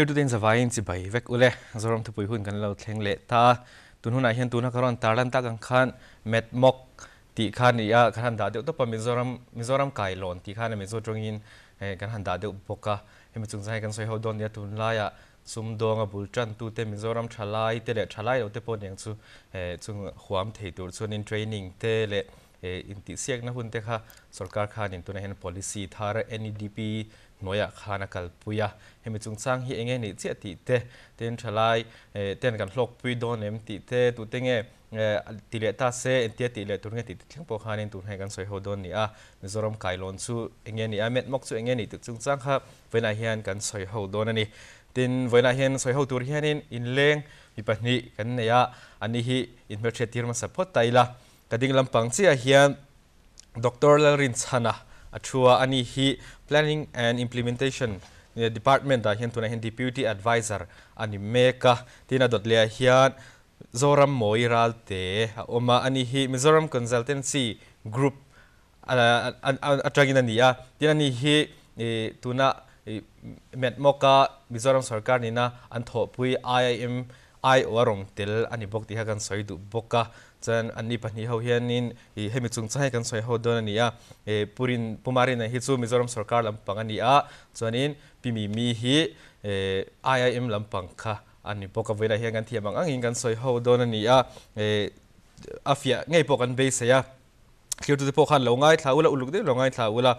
คิวดูเดนสบายสิบายเวกอุเล่จอมทุบหุ่นกันเราเทงเละตาตุนหุ่นอาเฮียนตุนนักร้องตาลันตากังขันเม็ดมกตีขันนี่อะกันหันดาเดียวตัวปมิโซรัมไก่หลอนตีขันมิโซตรงอินกันหันดาเดียวปกะเห็นมันจุงใจกันสวยเขาโดนเดียตุนลายะซุ่มดวงบุลจันตูเตมิโซรัมชลายเตเละชลายเราเตปนอย่างซูจุงความเทตูส่วนอินเทรนนิ่งเตเละอินติเสียกนะหุ่นเตค่ะสุรการขานินตุนเห็น policy ทาร์ NEDP หน่วยขานักลปุยะเห็นมันจุงสร้างที่เองนี่เสียติเตเต้นชลายเต้นกันหลอกปุยโดนเอ็มติเตตุเตงติเลตาเซเตียติเลตุเงติเชียงปอขานินตุนให้กันสวยโหดนนี่มิโซรัมไก่ลอนซูเองนี่เม็ดมกซูเองนี่ตุจุงสร้างครับเวลาเฮียนกันสวยโหดนนี่ตินเวลาเฮียนสวยโหตัวเฮียนินอินเลงมีปัญหากันเนี่ยอันนี้ฮีอินเวอร์เชติร์มาสปอตไตละกระดิ่งลำปังเสียเฮียนดรลรินซานะชัวอันนี้ฮี planning and implementation department เฮียนตัวนั้น deputy advisor อันนี้เมกะที่น่าดดเลียเฮียนZoram Moiral te oma ani hi Mizoram Consultancy Group atagina niya tinani hi tuna metmoka Mizoram Sarkar nina antho pui IIM ai warong tel ani bok ti hakan soidu boka chan ani pani ho hianin hemi chung chai kan soi ho don ania purin pumari na hi chu Mizoram Sarkar lampang ania chuanin pimi mi hi IIM lampang kha ani poka vela hian thia bang angin kan soi ho don ania afia ngei pokan be se yaคิวตุพอขันลงง่ายท้าอุลาอุลุกเดลงง่ายท้าอุลา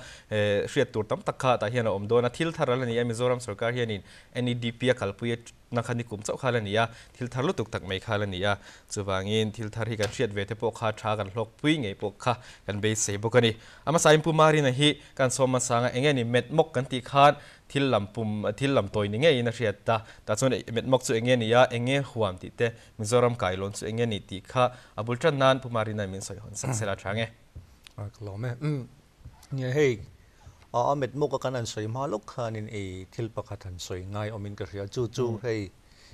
เสียตัวตั้มตะขาตาเฮียนอมโดนทิลทาร์ลนี่มิโซรัมสุรการเฮียนินNEDPกัลปุยนักขันนิคุมเจ้าขาลนี่ทิลทาร์ลุตุกตักไม่ขาลนี่จูบางอินทิลทาร์ฮิกันเสียดเวทพอขาช้ากันลกปุยไงพอขากันเบสเซบุกันนี่อามาสายปุ่มมารีนะฮีกันสมมาสังเองนี่เม็ดมกกันตีขาดทิลลำปุ่มทิลลำตัวนี่ไงนะเสียตาแต่ส่วนเม็ดมกสุเองนี่เองหัวมติเตมิโซรัมไก่ลอนสุเองนี่ตีขาอาบุลจันนันปุ่มมารีนะมินสอยหอนสักเสลาช้างเงกลอมเนี่ยเฮ้ยเม็ดมุกกันอันสวยมาลุกขานินทิลปะขันสวยง่ายอมินกระเรียจู่เฮ้ย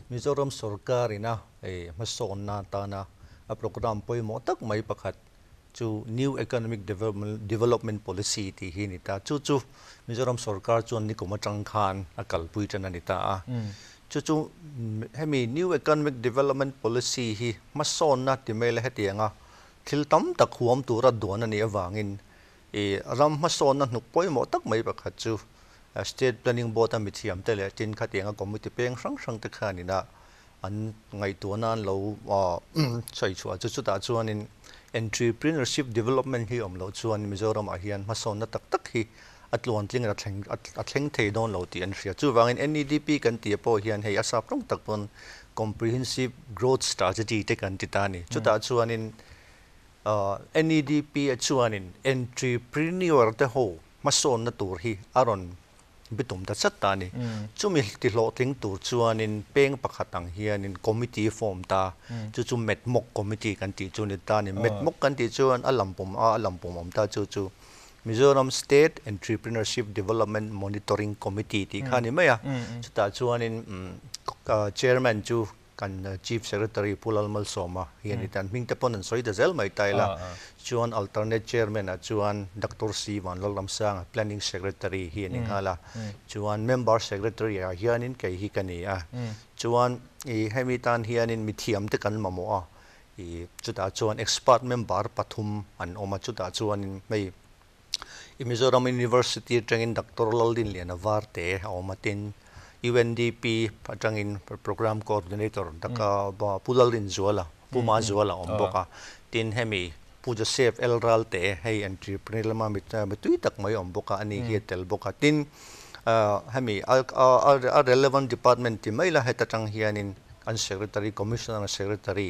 มิโซรัมสุรการินะมาสอนนาตานะโปรแกรมปอยหมดตักไม่ปะขัดจู่ New Economic Development Policy ที่หินิตาจู่มิโซรัมสุรการจวนนี่ก็มาจังคานกัลปุยจันนิตาจู่ให้มี New Economic Development Policy ที่มาสอนนาที่ไม่เละเตียงทิลตั้มตะขวมตัวรัดดวนนี่วางินรำมาสอนนั่นหนุกป่วยหมดตักไม่ประคัดจู State Planning Board มิเทียมแต่ละจินขัดยังก็มิติเพียงสังตะขานี่นะอันไงตัวนั้นเราใส่ชัวจู่ตาชวนนิน Entrepreneurship Development ที่เราชวนมิโซรัมอาเฮียนมาสอนนั่นตักที่อัตลวนจริงอัดเชงเทดอนเราตีอันเสียจู่วางิน NEDP กันตีพอเฮียนให้อาสาพรงตักบน Comprehensive Growth Strategy ที่กันติดตานี่จู่ตาชวนนินNEDP ชวนนิน entrepreneur เตโฮมาสอนนัตัวที่อารอนบิตุมตัดสัตตานี่จู่มีติโลทิ้งตัวชวนนินเป้งประคัตังเฮียนิน committee form ตาจู่เม็ดมก committee กันติจูนิตานี่เม็ดมกกันติจวนอัลลัมปมตาจู่มิโซรัม State Entrepreneurship Development Monitoring Committee ที่ข้านี่ไหมจู่ตาชวนนินchairman จู่กัน Chief Secretary Pulal Malsoma เฮียนิตันมิงเตปอนนันสอยเดเซลไม่ตายละชวน alternate chairman ชวนดรซีวันลลำสัง planning secretary เฮียนิฮาละชวน member secretary เฮียนินไก่ฮิกันนี่ชวนให้มีตันเฮียนินมีเทียมตะกันมาโมจุดอาชวน expert member ปฐุมอันออกมาจุดอาชวนไม่Mizoram University จังอินดรลลินเลียนวาร์เตออกมาตินUNDP จังอิน program coordinator ดักพูดลินจัวละพูมาจัวละอมบอกตินให้มีผู้จะเซฟเอลรัลเตให้ entrepreneur มาไม่ตุยตักไม่อมบอกอันนี้เกี่ยวบอกตินให้มีrelevant department ที่ไม่ละให้ตังเฮียนินอัน secretary commissioner secretary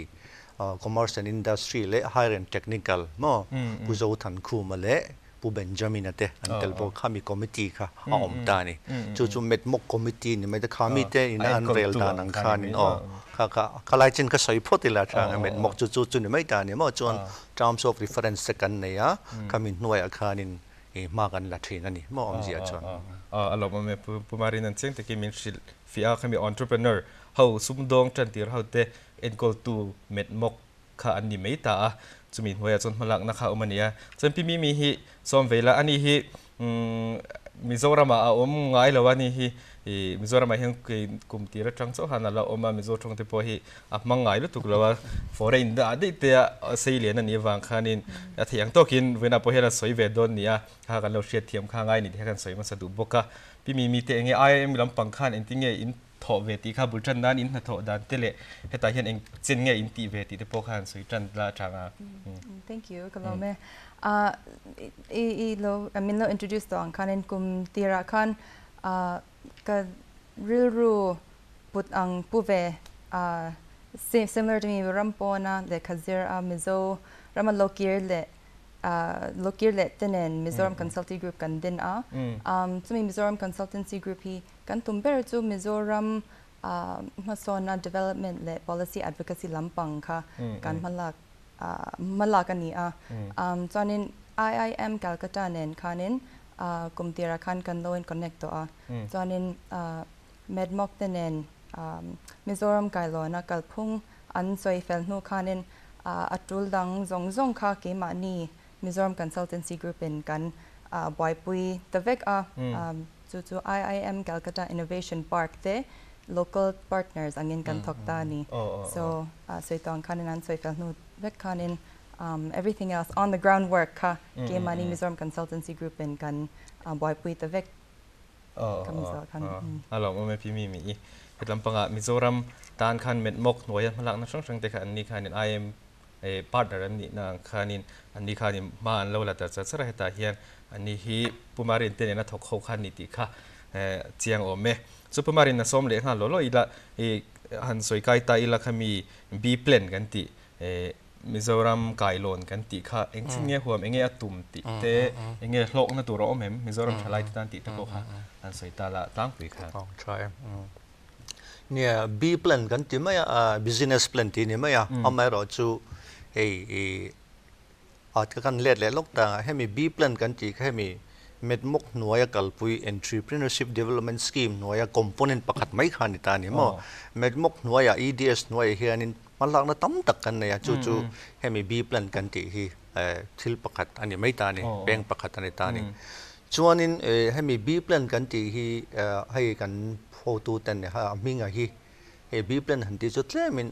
commerce and industry และ higher and technical มั้งผู้จะทันคู่มาเละผู้เบนจามินเตอันเทลบอกข้ามีคอมมิตี้ค่ะอมตานี่จู่เม็ดมกคอมมิตี้นี่ไม่ได้ข้ามีเตอินอันเรลตานังคานี่ข้าไล่จินก็ใส่พอดีละทางเม็ดมกจู่นี่ไม่ตานี่มั้งจวน terms of reference กันเนี่ยข้ามีหน่วยอาคานินมากันละทีนั่นนี่มั้งอมเสียจวนอารมณ์มันผู้มาเรียนเสียงตะกี้มีสิฟิอาข้ามี entrepreneur เขาสุ่มดองจันทีเขาเตอ็นโกตูเม็ดมกข้าอันนี้ไม่ตาจะมีหัวจนมาหลักนะคะอุมาเนียจนพี่มีฮิสมเวลาอันนี้ฮิ มิโซรามาง่ายแล้ววันนี้มิโซรามาเห็นกุมตีระจังโซฮันนั่นแล้วมิโซตรงที่พอมังง่ายแล้วถูกแล้วว่าฟอร์เรนด์อดีตเสียเลียนนี่วางคันินแต่ยังตัวกินเวลาพอเห็นสวยเวดอนนี่หากันเราเชียร์เทียมข้างง่ายนี่ที่กันสวยมาสะดุบกะพี่มีแต่เงี้ยมีลำปังคันอินที่เงี้ยอินถอเวทีข้าบุญจันนั้นอินถอดันเตเล่เหตุเห็นเองเจนเงี้ยอินตีเวทีที่พอคันสวยจันละจังThank you กับเราแม่เรามินเรา introduce ตัวอังคารกุมตีระคันก็ริลรูปุตอังปูเวsimilar to me รัมปอนะเลคาเซอร์มิโซรัมโลกีร์เลเตนนมิโซรัม consulting group กันดินจะมีมิโซรัม consultancy group ที่กันตุ้มเบอร์จูมิโซรัมมาโซนา development และ policy advocacy ลำปังค่ะการมันลากันนี่ตอนนี้ IIM กัลกัตตาเนี่ยคันนี้กลุ่มที่รักขันกันโลน connect ตัวตอนนี้medmok เนี่ยมิโซรัมไกลโลนะกัลพุ่งอันสวยเฟลนูคันนี้อัตุลดังซงค่ะเกี่ยมานี่มิโซรัม consultancy group เป็นกันบอยปุยตะเวกจู่ IIM กัลกัตตา innovation park เต local partners อันนี้กันทอกตานี่ so สวยตอนคันนั้นสวยเฟลนูเวกคันนี้everything else on the groundwork ค่ะเกี่ยมานี่มิโซรัม consultancy group เป็นกันบอยปุยตะเวกคำสอนคันลองมาพี่มีเหตุลำปังมิโซรัมตานคันเม็ดมกหน่วยพลังนักช่างแต่คันนี้คันนี้ IM พาร์ทเนอร์นี่นะคันนี้อันนี้คันนี้มาอันเราละแต่จะสระเหตุเฮียนอันนี้ฮีปุมารินเตนนะทกเขาคันนี้ติค่ะเจียงโอเมซุปปุมารินนะส้มเลี้ยงฮัลโหลอีละหันสวยไกตาอีละขมีบีเพลนกันติมิโซรัมไกลอนกันติค่ะเอ็งสิ่งเงี้ยหัวเอ็งเงี้ยตุ่มติเตเอ็งเงี้ยโลกนั่นตัวเราเอ็มมิโซรัมชลายติตันติตะโกค่ะอันสวยตาละตั้งปีค่ะใช่เนี่ย B plan กันที่ไม่business plan ที่นี่ไม่เอาไม่รอจูอาจจะกันเล็ดลูกตาให้มี B plan กันที่ให้มีเม็ดมุกหน่วยกัลปุย entrepreneurship development scheme หน่วย component ประคัดไม่ขานิตานี่มั้งเม็ดมุกหน่วย EDS หน่วยเฮียนินมันหลักนะตั้มตักกันเนี่ยจู่ให้มี B plan กันที่ทิลประคัดอันนี้ไม่ตานี่แปลงประคัดอันนี้ตานี่ส่วนนี้ให้มี B plan กันที่ให้กันโฟตูเต็นเนี่ยฮะมีไงฮีB plan หันที่จุดเล่มิน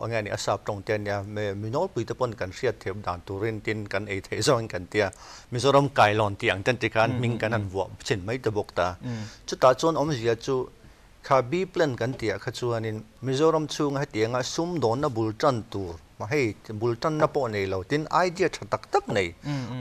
อันนี้อาสาตรงเต็นเนี่ยมีน้อยปุยตะปนกันเสียเทียบด่านตูรินตินกันเทซอนกันเตียมิโซรัมไกลอนเตียงเต็นติการมิงกันหันวัวเช่นไม่ตะบกตาจุดตาจวนอมเสียจู่ข้า B plan กันเตียข้าจวนนี้มิโซรัมช่วงให้เตียงซุ่มโดนนะบุลจันตูมาให้บุลจันนะปอนี่เราตินไอเดียชัดตักนี่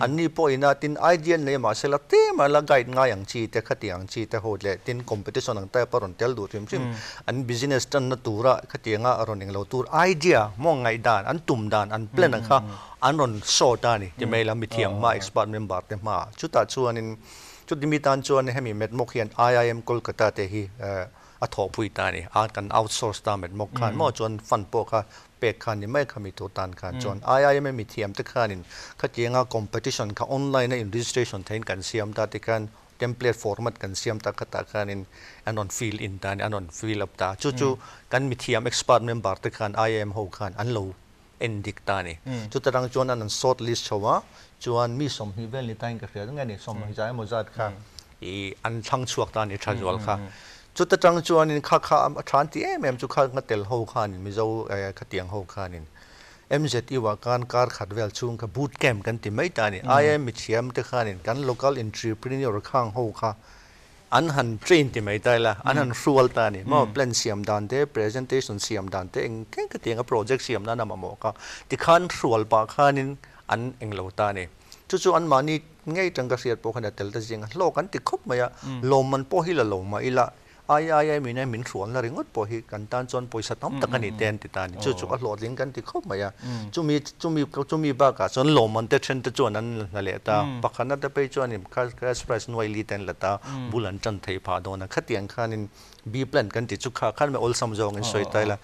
อันนี้ปอยนะตินไอเดียเนี่ยมาเสละเต้มาละไกด์ง่ายอย่างชีแต่ขัดอย่างชีแต่โหดเลยตินคอมเพติชันต่างแต่ปรนเทลดูริมซิมอันบิสเนสจันนะตัวระขัดอย่างอารมณ์อย่างเราตัวไอเดียมองไงด่านอันตุ่มด่านอันเพลนนะคะอันรอนโซดานี่ที่ไม่ละมิเทียมมาเอ็กซ์พาร์ตเมมเบอร์เต็มมาจุดตัดชวนนี้จุดที่มีตานชวนนี้ให้มีเม็ดมกเขียน IIM โคลกัตตาเตฮีอัฐพุยตานี่อาจกันเอาซอร์สตาเม็ดมกขันมั่วจนฟันโปค่ะเป็กขันนี่ไม่ขมิตัวตันขันจนIIMไม่มีเทียมตะขันนี่ขัดยังคอมเพติชันค่ะออนไลน์ใน registration แทนกันเสียมตาติกันเทมเพลตฟอร์มัตกันเสียมตาขัดตาขันนี่อันนนฟิลอินตานี่อันนนฟิลอัพตาจู่ๆกันมีเทียม expert member ตะขัน IIM หัวขันอันโลเอ็นดิกตานี่จุดตรังจวนอันนั้น short list ชัวจวนมีสมฮิเวลนี่ตั้งกันเสียตั้งไงนี่สมฮิใจมุจัดค่ะอันช่างช่วงตานี่ชัดจวนค่ะจุดจังจวนนี่ข้าทรานที่เอ็มจุข้าเตลหัวขานินมิโซขัดเตียงหัวขานินMZ อีว่าการขัดเวลช่วงกับบูตแคมป์กันที่ไม่ตานี่IIMมิเชียมตะขานินกัน local entrepreneur ข้างหัวขาอันหันเทรนที่ไม่ได้ละอันหันรัวตานี่มาแพลนเสียมดันเต้ presentation เสียมดันเต้เองแค่ขัดเตียงกับ project เสียมนั่นน่ะมาโมกะที่ขันรัวปากขานินอันเองเหล่าตานี่จู่ๆอันมานี่ง่ายจังกระเสียดพวกขนาดเตลตะจริงโลกันติดคบมาลมมันพอฮิละลมมาอีละIIM มีเนี่ยมินส่วนละเรื่องพอฮิกันตานจนพอสตั้มตะกันนี่เต็นติดตานี่จู่ๆก็หลอดลิงกันติดคบมาจู่มีบ้ากะจนลมมันเตชันตะจวนนั้นนั่นแหละตาปักขนาดไปจวนนี่ค่าเอ็กซ์เพรสหน่วยลีเต็นละตาบุลันจันทร์พาโดนะขัดเตียงข้านินบีเพลนกันติดจุกข้าขั้นไม่อลซัมจงเงินสวยตายละ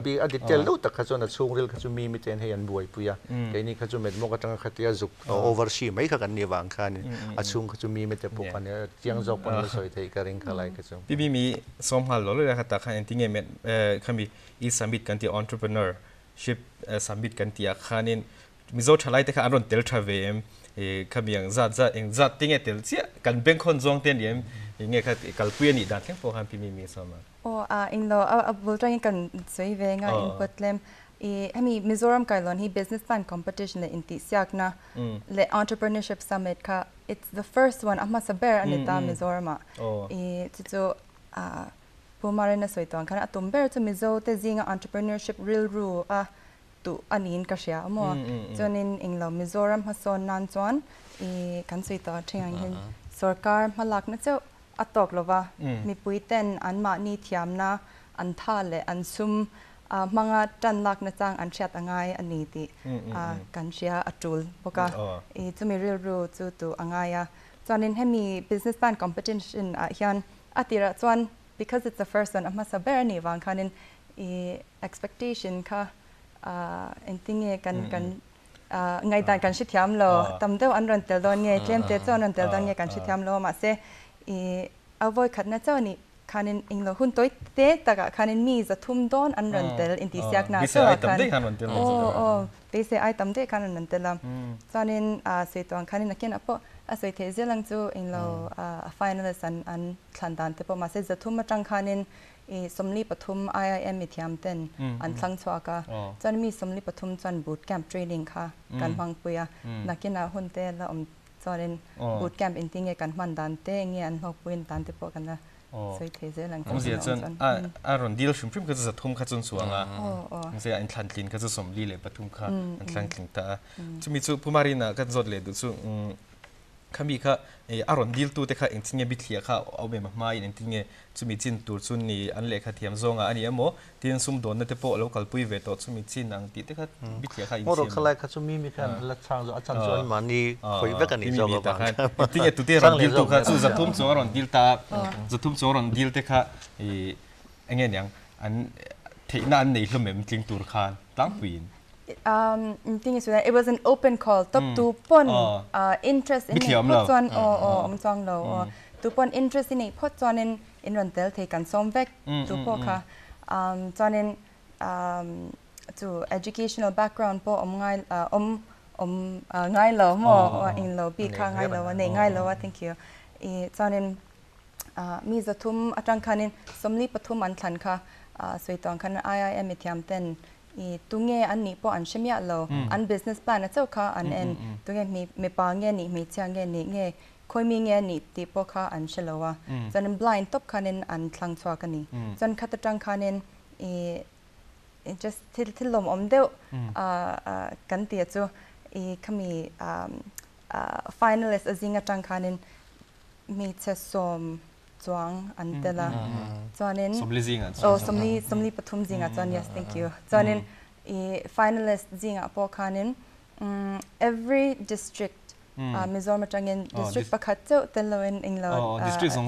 บีอดีตเจลูแต่ข้าจวนช่วงเรียลข้าจมีเต็นให้ยันบวยปุยไอ้นี่ข้าจเม็ดมกจังขัดเตียจุกโอเวอร์ชีไม่ข้ากันนี่วางข้านินช่วงข้าจมีเต็นพวกกันเนี่ยเจียงจบปันสวยตายกันเองข้าไรข้าจพี่มีสมหัลโลเลยนะครับแต่ข้ายังทิ้งเงินข้ามีอีสัมบิดกันที่ entrepreneurship สัมบิดกันที่ข้านินมิโซทลายแต่ข้าอารมณ์เตลทราเวม ขมีอย่างจัดเองจัดติ้งเอเตลเสียกันเป็นคนจงเตียนเดียมอย่างเงี้ยครับกัลปุยนี่ด้านเท่งโปรแกรมพิมีสมาโอ้อิงเราบุตรยังกันสวยเวงอินพุตเลมให้มีมิโซรัมไกลอนที่ business plan competition เลยอินติเสียกนะเลย entrepreneurship summit ค่ะ it's the first one อามาสเบอร์อันนี้ตามมิโซรัมอ่ะจู่ผู้มาเรียนสวยตัวกันตุ่มเบอร์จะมิโซเตจิง entrepreneurship real rule ตุอันนี้ก็เสียมั่วจนอิงเรามิโซรัมฮัสโซนนันจวนกันสวยตัวเชียงหินสรการมาลักนะเจ้าอัตกลว่ามีปุยเต้นอันมานี่เทียมนะอันท่าเลยอันซุ่มมังจันลักนะจังอันเชียดง่ายอันนี้ติกันเชียอัจุลปกะจะมีเรียลรู้จู่ตัวง่ายจวนนี้ให้มี business plan competition ยันอัติระจวน because it's the first one มาสับเบอร์นี่วางคัน expectation ค่ะอันที่เงี้ยกันไงแต่กันชิดยามโลตำเดียวอันรันเตลดอนเงี้ยเทียมเตจอนรันเตลดอนเงี้ยกันชิดยามโลมาเสเอาไว้ขัดนะเจ้านี่คันอิงเราหุ่นตัวเตะแต่ก็คันมีจะทุ่มดอนอันรันเตลอินทิเซียกนะเจ้าคันโอ้เตะเสียไอตำเดียวคันรันเตลตอนนี้สวยตัวคันนักเก็ตอ่ะพอสวยเทเจลังจูอิงเราfinalist อันทันดันเตปมาเสจะทุ่มมาจังคันสมลีปทุม IIM มิทยามเต้นอันทั้งชัวก็จนมีสมลีปทุมจนบูตแคมป์เทรนนิ่งค่ะการฟังปุยนักกินอาหุ่นเต้แล้วจนบูตแคมป์อินทิงกันมันดันเต้เงี้ยอันพอปุยดันเตปกันนะสวยเทเจลังผมเสียจนรอนดีลชุมพิมก็จะทุ่มข้าจนสวงผมเสียอันทันลินก็จะสมลีเลยปทุมค่ะอันทันลินตาจะมีจูผู้มารีน่ะก็จดเลยดูจูข้ามีค่ะอารมณ์ดีลตัวแต่ค่ะเองที่เงี้ยบิดเลียค่ะเอาไปมาเองที่เงี้ยจะมีจินตัวจุนนี่อันเล็กค่ะเทียมซงอันนี้โมที่ยังซุ่มโดนนั่นแต่พอเราคัลปุยเวทตัวจะมีจินอังติแต่ค่ะบิดเลียค่ะอีกทีโมโรคอะไรค่ะจะมีค่ะลักษณะอาจารย์ส่วนมานี่คุยเวกันนี่จบแล้วค่ะที่เงี้ยตัวที่อารมณ์ดีลตัวค่ะจู่จะทุ่มส่วนอารมณ์ดีลตาจะทุ่มส่วนอารมณ์ดีลแต่ค่ะเงี้ยอย่างอันที่นั่นนี่เราเหมือนจริงตัวค่ะตั้งปีนthing is that it was an open call ตบตูปนinterest in พอจวนจองเราตูปน interest in พอจวนinรันเตลเทกันซ้อมเวกตูพอค่ะจวนจู educational background พอง่ายง่ายเราหมออินเราปีค่ะง่ายเราว่าง่ายเราว่า thank you จวนมีจะทุ่มอาจารย์คันสมลีปทุมอันทันค่ะสวยตองคัน IIM มิทยามเต้นตุงเงอันนี้พออันเชื่อมโลอัน business plan นะเจ้าค่ะอันตุงเงมีปางเงนี่มีเชียงเงนี่เงคอยมีเงนี่ตีพอค่ะอันเชลวะจน blind ตบคันอันทางชัวกันนี่จนขัดจังคันjust ที่ลมอมเดียวกันเตียจูเขามีfinalist จิงจังคันมีเชสอมจวงอันเดล่าจวนนี้สมลีจิงอ่ะสมลีปทุมจิงอ่ะจวน yes thank you จวนนี้finalist จิงอ่ะพอคันevery district มิโซรัมจังเงิน district ประคัตเจ้าเตลวินอิงเรา district สอง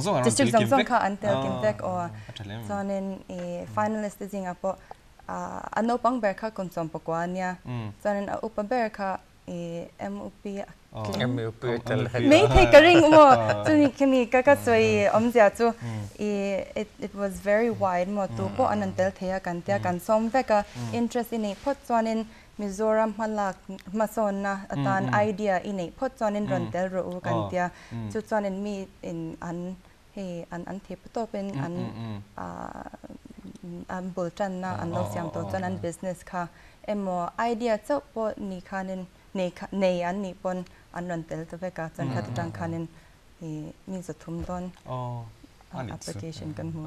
ค่ะอันเตลกิมเทคจวนนี้finalist จิงอ่ะพออันนู้ปังเบอร์ค่ะคนสมปกวานเนี่ยจวนนี้อุปเบอร์ค่ะMUP ไม่เทกริ่งมั่วจุนี่แค่มีก็สวยเสียจู it was very wide มั่วตัวพออันนั้นเตลเทียกันซ้อมเวก interest ในพอจวนนี้มิโซรัมมาลักมาสอนนะตานไอเดียในพอจวนนี้รันเตลรู้กันเทียจุดจวนนี้มีอันเทปตัวเป็นอันบุลจันนะอันเราเสียงตัวจวนนั้น business ค่ะไอเดียเจ้าพอนี่ค่ะในอันนี้ปนอันนั้นเตลตัวเวกจนขัดจังคันมีจะทุ่มดอนapplication กันหัว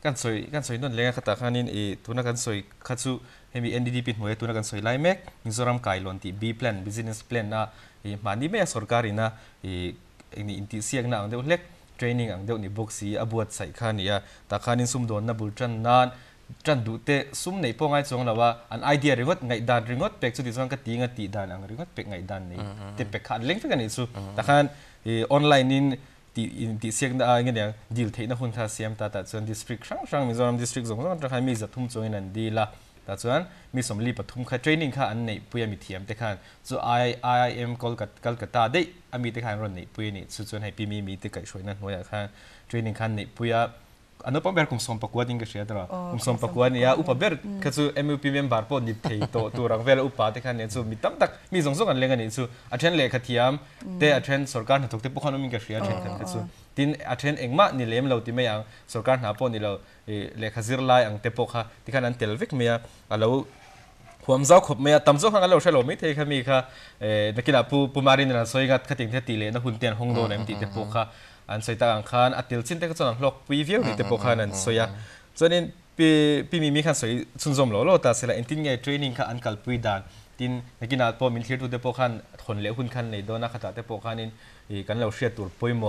กันสวยนั่นเลยขัดคันนี้ตัวนักกันสวยขัดสู้ให้มี NDD ปิดหัวตัวนักกันสวยไล่แม็กมิโซรัมไกลลอนที่ B plan business plan นะมันนี่ไม่สรการินะนี่อินทิเซียงนะอันเดียวเล็ก training อันเดียวนี่บุกสีอบวชใส่คันนี้แต่คันนี้ซุ่มโดนนะบุญจันนานจันดูเตะซุ่มในพวกไอ้จงแล้วว่าอันไอเดียริงดไงดันริงดเป็กสุดที่จงก็ตีงตีดันอันริงดเป็กไงดันนี่แต่เป็กขาดเล็งฟิกันนี่สุแต่คันออนไลน์นี่ตีเสียงได้เงี้ยเนี่ยดีลเทนะคนท่าเสียมแต่ส่วน district ช่างมีส่วน district จงจะให้มีจัดทุ่มจงนั่นดีละแต่ส่วนมีสมรีปทุมค่ะ training ค่ะอันนี้ปุยมีเทียมแต่คันส่วน IIM กอลกัตตาได้มีแต่คันรอนนี่ปุยนี่ส่วนให้ปีมีแต่ไก่ช่วยนั่นหัวอย่างคัน training คันนี่ปุย อันนั้นป้อมเบอร์คุมสมประกวดยังก็เสียตลอดคุมสมประกวดเนี่ยอุปเบอร์คือสู MUP เมมเบอร์ปนดิบเทยตัวรังเวลอุปาที่ขันเนี่ยสูมีตั้มตักมีสองกันเรื่องกันนี่สูอาเชนเลขาธิยามแต่อาเชนสุรการถูกที่พวกเขาไม่มีก็เสียเช่นกันคือสูทีนอาเชนเองมานี่เลี้ยมเราที่ไม่ยังสุรการหาปนนี่เราเลขาซิร์ไลอังเตปกค่ะที่ขันนั้นเทลวิกเมียเราความเจ้าขบเมียตั้มเจ้าขังเราใช้เราไม่เทค่ะมีค่ะนักกีฬาผู้มารินนะสวยงัดขัดติงเทตีเลยนักหุ่นเตียนฮงโดนเอ็มตีเตปกค่ะอันสวยตาอังคารอัติลชินเตก็จะนั่งล็อกวีวิวนี่เตปกค่ะนั่นสวยส่วนนี้ปีมีขั้นสวยสุนทรโลแต่เสร็จแล้วอินทินไงเทรนนิ่งค่ะอันกัลปุยดานทีนนักกีฬาพอมินเทียร์ตัวเตปกค่ะคนเลี้ยหุ่นขันในโดนนักขัดเตปกค่ะนี่กันเราเชียร์ตัวปุยโม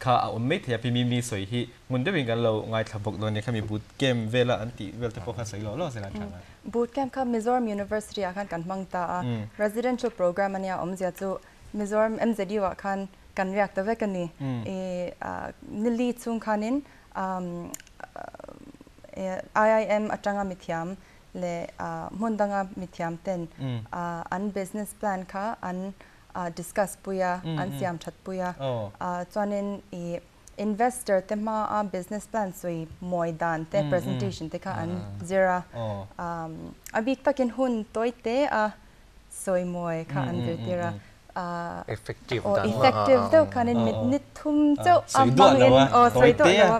ข้าเอาไม่เทียบปีมีสวยที่มุนได้เป็นกันเราไงทับกโดนเนี่ยข้ามีบูตเกมเวลาอันตีเวลเตปกค่ะสวยโลเสร็จแล้วทำไงบูตแคมป์ค่ะ Mizoram University อาคารกันมังตา residential program อันนี้อมเสียจู Mizoram MZD ว่าคันกันเรียกตัวเวกันนี่นิลีซุงคันินIIM อัจฉริมิทยามและมุนดังมิทยามเต็นอัน business plan ค่ะอันdiscuss ปุยอันเสียมชัดปุยจวนนั้นinvestor เต็มมาbusiness plan สวยมวยดานเต้ presentation เต้ค่ะอัน zero บิกตะกินหุ่นตัวเต้สวยมวยค่ะอันเดียร์ effective เจ้าคันนี้นิดทุ่มเจ้าบางเงินสวยตัวแล้ว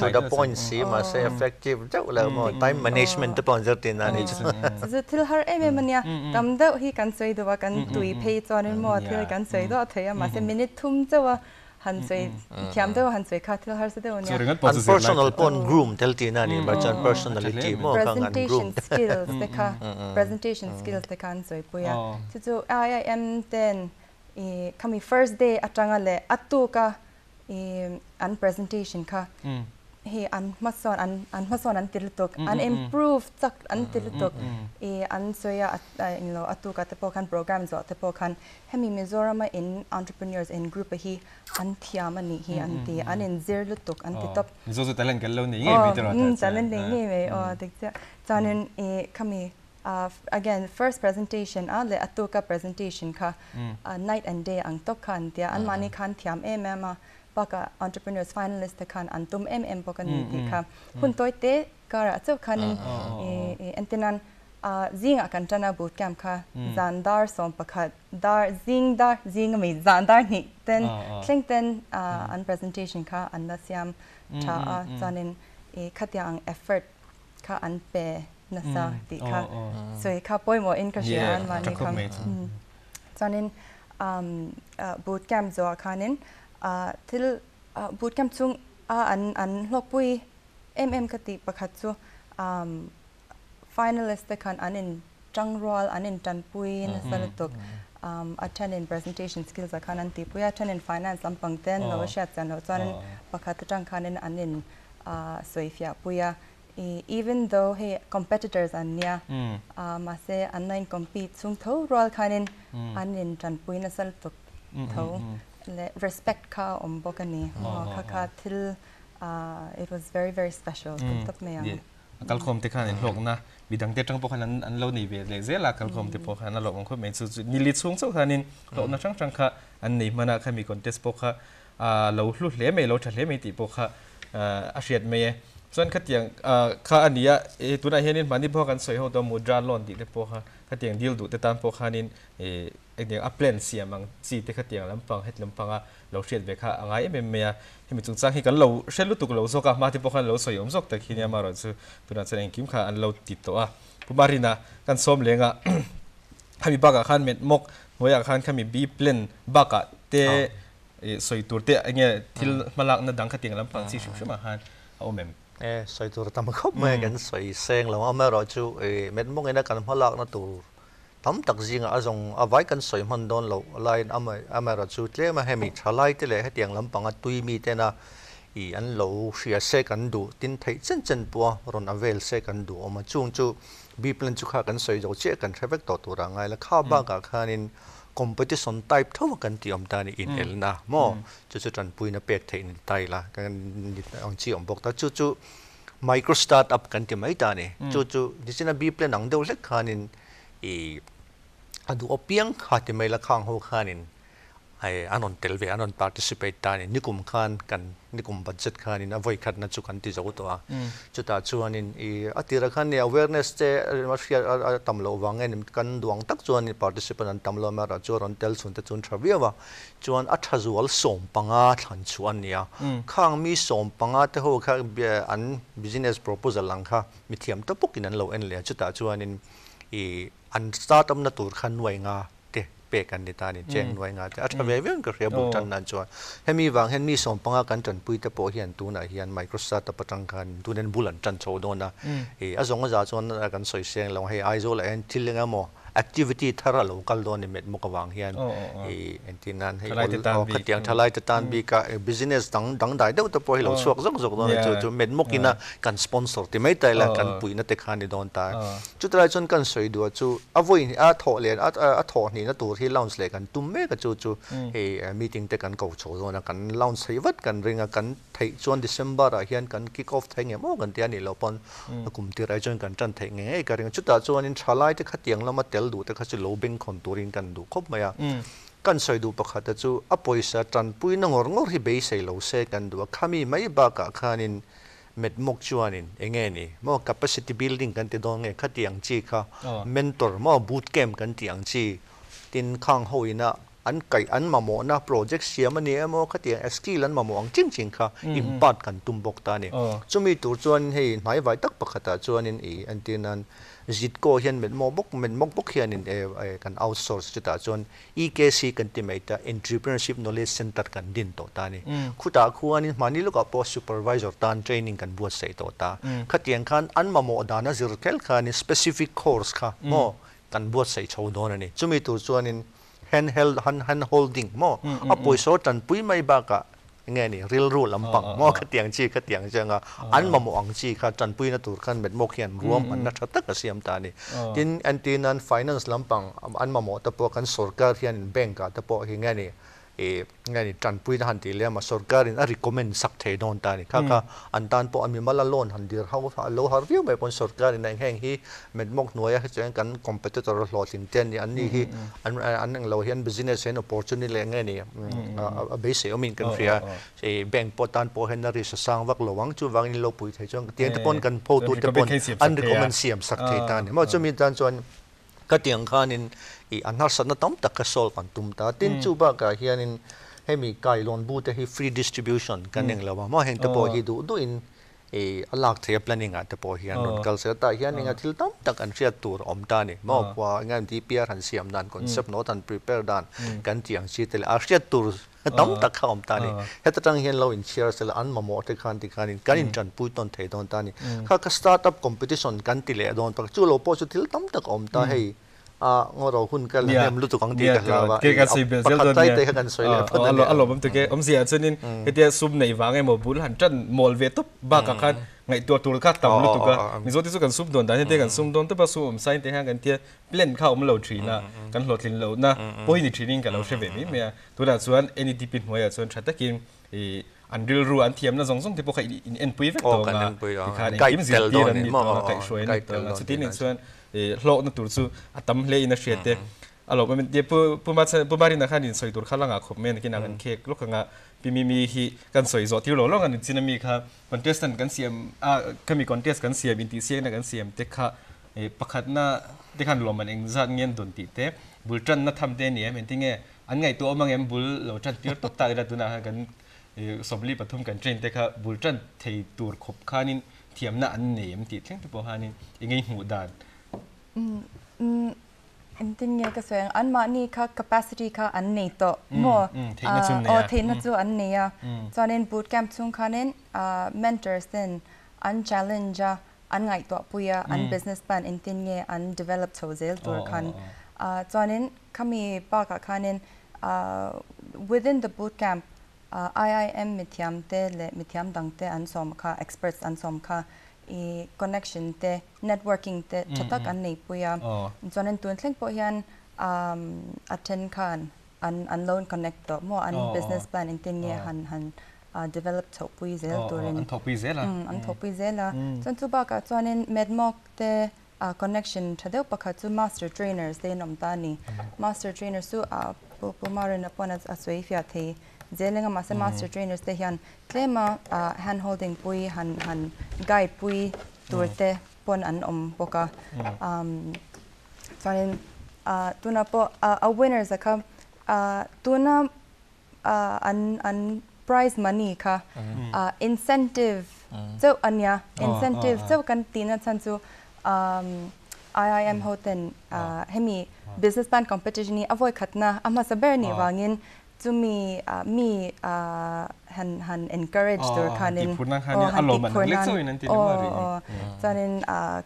to the point สิมา say effective เจ้าแล้วมั้ง time management ตัวจะติดนั่นนี่จะที่หามันเนี่ยตำเดาที่กันสวยตัวกันตุยเพย์จอนั้นมั่วที่กันสวยตัวเทียมาเสมินิทุ่มเจ้าหันสวยเขียมเจ้าหันสวยค่ะที่หาสุดเดียวเนี่ย unpersonal pon groom เทลตีนั่นนี่บัจจัน personality มั่วกัน presentation skills เด็กค่ะ presentation skills เด็กกันสวยปุยจู่ๆ IIM เต้นคำมี first day อาจารย์เลยอัตตุก็อัน presentation ค่ะเฮอันมาสอนอันติดตุกอัน improve จากอันติดตุกอันสวยอัตตุก็เตปกันโปรแกรมจอเตปกันให้มี Mizoram in entrepreneurs in group ฮีอันที่อามันนี่อันที่อัน in zero ตุกอันที่ท็อปMizoram แต่เล่นกันแล้วนี่ไม่ตลอดแต่เล่นเองไม่เด็กจะจานั้นคำมีagain first presentation เลยอัตตุกับ presentation ค่ะ night and day อังตกคันเดียอันมันนี่คันที่อามาปาก entrepreneurs finalist คันอันตุ่มปกันนี่ดีค่ะหุ่นตัวเตะก็เจ้าคันอันที่นั้นziงakan chana boot camp kha zandar som pakhat dar zing mi zandar ni then thing then an presentation kha an da siam tha chanin khatyang effort kha an pe nasa ti kha so kha poi mo in ka shian ma ni kham chanin boot camp zo khanin til boot camp chung an lokpui khati pakhat chu finalist kan anin changrol anin tanpui na salatok attend in presentation skills kan anti puya attend in finance lampang ten lo shat chano chan pakhat tang khanin anin soifia puya even though he competitors anya mase online compete sung tho rol khanin anin tanpui na salatok tho le respect ka ombokani kha thil it was very very special top meกัลคอมที่ขันหลงนะบิดังเตจังพวกนั้นอันเราหนีเวลเลยเจ้าหลักกัลคอมที่พวกนั้นหลงคนเหม็นสุดนิลิตสูงสุดขันินหลงนักจังค่ะอันนี้มันน่ะแค่มีคอนเทสต์พวกเราลุดเลี้ยไม่เราชัดเลี้ยไม่ตีพวกอาเซียนไม่ส่วนขัดอย่างข้าอันนี้ตัวไหนเห็นนี่มันที่พวกกันสวยหัวตัวมูดราลอนตีพวกขัดอย่างดีลดูแต่ตามพวกขันินอย่างอัพเลนเสียมังสีที่ขัดอย่างลำพังเห็ดลำพังเราเชียดเบค่ะอะไรไม่เมียที่มีจุดสร้างให้กันเราเช่นรู้ตุกเราโซกมาที่พวกเราสวยอมซกแต่ขี้เนี่ยมาเราจะตัวนั้นแสดงคิมค่ะอันเราติดตัวผู้มารินะกันส้มเลี้ยงให้มีบักขันเม็ดมกหัวอยากขันให้มีบีเพลนบักเตะสวยตัวเตะอย่างเงี้ยที่มาลักนั่นดังขัดอย่างลำพังสีชุ่มๆมาหันเอาเมมสวยตัวตั้มครบเหมือนกันสวยเซ็งเราเอามาเราจูเม็ดมกเองนะกันมาลักนั่นตัวตั้มตักจริงจงเอาไว้กันสวยมันโดนเราไล่เอามาเราจูเลี้ยมาให้มีชาไล่ที่เลยให้เตียงลำปังตุยมีแต่นะอันเราเสียเสกันดูตินไทยเจนปัวรอนอเวลเสกันดูออกมาจุงจูบีเพลนจุขากันสวยเราเชื่อกันใช้เวกต่อตัวร่างไงแล้วข้าวบ้ากับข้านินคอมเพติชันไทป์เท่ากันที่อมตานี่อินเอลนะโม่จู่จันปุยน่ะเป็กเทนิไทยละกันอังจีอมบอกแต่จู่ไมโครสตาร์ทอัพกันที่ไม่ตานี่จู่ดิฉันบีเพลนหนังเดียวเล็กข้านินอดูอเปียงขาดที่ไม่ละข้างหัวข้านิน ไอ้อันนั้นเตลเวอันนั้น participate ตานี่นิคุมขันกันนิคุม budget ขันนี่นะไว้ขัดนะจุกันที่จะอุตัวจุดตาชวนนี่อัติระขันนี่ awareness เจมาเชียตั้มโลวังเงินกันดวงตักชวนนี่ participant ตั้มโลมาราจวนเตลสุนแต่ชวนทราวิวะชวนอัฐจวลส่งปังอาทันชวนเนี่ยข้างมีส่งปังอาเท่าข้างอัน business proposal หลังค่ะมีเทียมตะปุกินันเราเอ็นเลยจุดตาชวนนี่อัน startup นั่นตัวขันไว้งาเปกันในตานี่แจ้งหน่วยงานแต่อัตราเวงก็เรียบบุจันนั่นจวนเห็นมีวางเห็นมีส่งปังกันจันปุยตะโพเฮียนตัวน่ะเฮียน Microsoft ตะปจังกันตัวนั้นบุลันจันโชดนะอาจงอาจวนกันสวยเสียงลงให้ไอโซและเอ็นทิลงามอ activity ทารา local โดนนี่เม็ดมุกวางเฮียนเอ็นที่นั่นให้ขัดยังทลายตะตานบีกับ business ดังได้เดี๋ยวตะโพให้เราสวกจังโดนจุดเม็ดมุกินะกัน sponsor ที่ไม่แต่ละกันปุยนั่นแต่ขันนี่โดนตายจุดไรจนกันสวยดูจูอวัยถอเลียนถอนี่นะตัวที่ launch เลยกันตุ้มเมกจูmeeting แต่กันเก่าโชว์โดนกัน launch ให้วัดกันเรื่องกันไทยจวน December เฮียนกัน kick off ไทยเงี้ยมั่วกันเดียนี่เราปนกลุ่มที่ไรจนกันจันไทยเงี้ยกันเรื่องจุดตาจวนนี่ทลายที่ขัดยังเรามาเตลดูแต่ขัดจะโลบิงคอนตัวริงกันดูครบไหมอ่ะกันสวยดูประคัตจูอปอยส์จันปุยนงอร์งอร์ที่เบสให้เราเสกันดูขามีไม่บากะขานินเม็ดมกจวนินเองนี่มั่ว capacity building กันที่ดองเงี้ยขัดยังจีค่ะ mentor มั่ว boot camp กันที่ยังจีตินข้างหอยนะอันไก่อันมาโมนะโปรเจกต์เสียมันเนี่ยมั่วขัดยังสกิลอันมาโมอังจริงๆค่ะ impact กันตุ้มบกตานี่จะมีตัวจวนให้หมายไว้ตักประคัตจวนินอันที่นั้นจิตโกเห็นเป็นมกเขียนในกัน outsource จุดตาจน EKC กันที่ไม่ตา entrepreneurship knowledge center กันดินโตตานี่คู่ตาคู่อันนี้มันนี่ลูกกับ post supervisor ตาน training กันบวชใส่โตตาขัดยังขันอันมาโมดานะ zirkel ขัน specific course ค่ะโมกันบวชใส่ชาวโดนนี่จุดมีตัวจวนนี่ hand holding โมอปุยโซตันปุยไม่บากะไงนี่ real rule ลำปังมั่วขัดยังจีขัดยังจังอ่ะอันมาโมอังจีค่ะจันปุยนัตุขันเบ็ดโมเขียนรวมอันนัทตักเสียมตานี่ทินอันที่นั้น finance ลำปังอันมาโมตะโพกันสรการเฮียนแบงก์ตะโพเฮงไงนี่ไงนี่จันปุยหันตีเลี้ยมาสรการินrecommend สักเทโดนตานี่ค่ะอันตานโพอันมีมาละล้นหันดีร์เขาโลหะวิวไปบนสรการินแห่งที่เม็ดโมกหน่วยให้จังกัน competitor หลอดสินเตียนนี่อันนี้ที่อันนึงเราเห็น business เห็น opportunity เลยไงนี่เบสเซอมินกันฟรีแบ่งปอตันโพเห็นนาริสสร้างวักหลวงจูวังนี่เราปุยไทยจังเตียนตะปนกันโพตุตะปนอัน recommend เสียมสักเทตานี่มันจะมีตานจวนก็เตียงข้านินอันนั้นสันต้มตะกระโซลกันตุ้มตาตินจูบากะเฮียนินให้มีไก่ลอนบูแต่ให้ free distribution กันเองแล้วว่ามาเห็นตะโพฮีดูอินหลักเทียบแล้วนี่งาตะโพฮียนนกัลเสตาเฮียนิงาทิลต้มตะกันเสียตัวอมตานี่มาว่างานที่เปียหันเสียมดันคอนเซปต์โน้ตัน prepare ดันกันเตียงชีเตลอาเสียตัวต้มตะข้าวอมตานี่เฮตตังเฮียนเราอินเชียร์เสลอันมาโมที่ขันที่ขันกันอินจันปุยต้นเทดอนตานี่ข้าก็ startup competition กันติเลดอนปักจูโลโพสุทิลต้มตะอมตาให้งอเราหุ่นกันเนี่ยรู้ตัวของดีกันแล้วว่าเกี่ยวกับซีเบลตอนนี้กันสวยเลยเพราะนั้นอารมณ์มันตัวเกี่ยเสียส่วนนี้เฮียซุ่มในวางไอ้หมอบุญหันจันมอลเวตุบากกันไงตัวข้าต่ำรู้ตัวกันมีส่วนที่สุดกันซุ่มโดนแต่เฮียกันซุ่มโดนแต่พอซุ่มใส่แต่เฮียกันเทียเล่นเข้ามันเราทรีนะกันหลอดลินเรานะพอที่ทรีนิ่งกันเราใช้แบบนี้เมียตัวนั้นส่วนเอ็นดีเป็นหัวส่วนชัดตะกินอันเรียลรู้อันเทียมนะส่งที่พวกเขาเอ็นปุยเวกตัวกันไก่เตลโดนนี่ไก่ช่วยนี่ตัวสุดที่หนึ่งส่วนโลกนั่นตัวสู้อัตมเลอินเชียเตอารมณ์มันเดี๋ยวผู้มารินนะครับนี่สวยตัวข้างหลังขบเมนกินอาหารเค้กลูกข้างพี่มีฮีกันสวยจอที่เราลองกันจินามีค่ะคอนเทสต์กันเสียมก็มีคอนเทสต์กันเสียมอินทิเซียนกันเสียมเด็กค่ะประคัดน่าเด็กขันลมมันเองจัดเงินดนตรีเตะบุลจันน่าทำเตเนี่ยเหมือนที่เงี้ยอันไงตัวมังเอ็มบุลเราจัดเยอะตกตาได้ตัวน่ะกันสมรีปฐมกันเทรนเด็กค่ะบุลจันเทตัวขบข้านินเทียมน่าอันเนี่ยมันติดเรื่องที่บอกฮานินยังไงหูดานอันที่เงี้ยก็ส่วนอันมานี่ค่ะ capacity ค่ะอันนี้ต่อโมเทนนัจูอันนี้อ่ะตอนนี้ boot camp ช่วงคันนี้mentors เนี่ยอัน challenge อันไงตัวปุยอัน business plan อันที่เงี้ยอัน develop โชว์เซลตัวคันตอนนี้เขามีปากคันนี้ within the boot camp IIM มิถยามเตและมิถยามดังเตอันสมค่ะ experts อันสมค่ะconnection เต networking เตชัดตักอันนี้ปุยจนนั้นตัวเล็กปุยattend คันอัน loan connect ต่อมั่วอัน business plan อันที่เงี้ยหันdevelop ทบปุยเซลตัวนี้อันทบปุยเซลอันทบปุยเซลจนตัวบ้าก็จนนั้น medmock เตconnection ชัดเดียวปะค่ะจู master trainers เตนอมตานี่ master trainers สู้ ปูมาเรนปอนสวยฟิอาเทเจลิงมาเซมาสเตอร์เทรนเนอร์เตยันเคลมาแฮนด์โฮลดิ้งปุยหันไกด์ปุยตัวเตปอนอันปกะตอนนี้ตัวน่ะปอwinners ค่ะตัวน่ะอัน prize money ค่ะincentive เจ้าอันเนี้ย incentive เจ้ากันตีน่ะฉันจู IIM โฮเทนให้มี business plan competition นี้อภัยขัดนะอามาสเบอร์นี่ว่างินจะมีหัน encourage ตัวคันนินอารมณ์มันเล็กส่วนนั้นที่นี่มาเรียนตอนนี้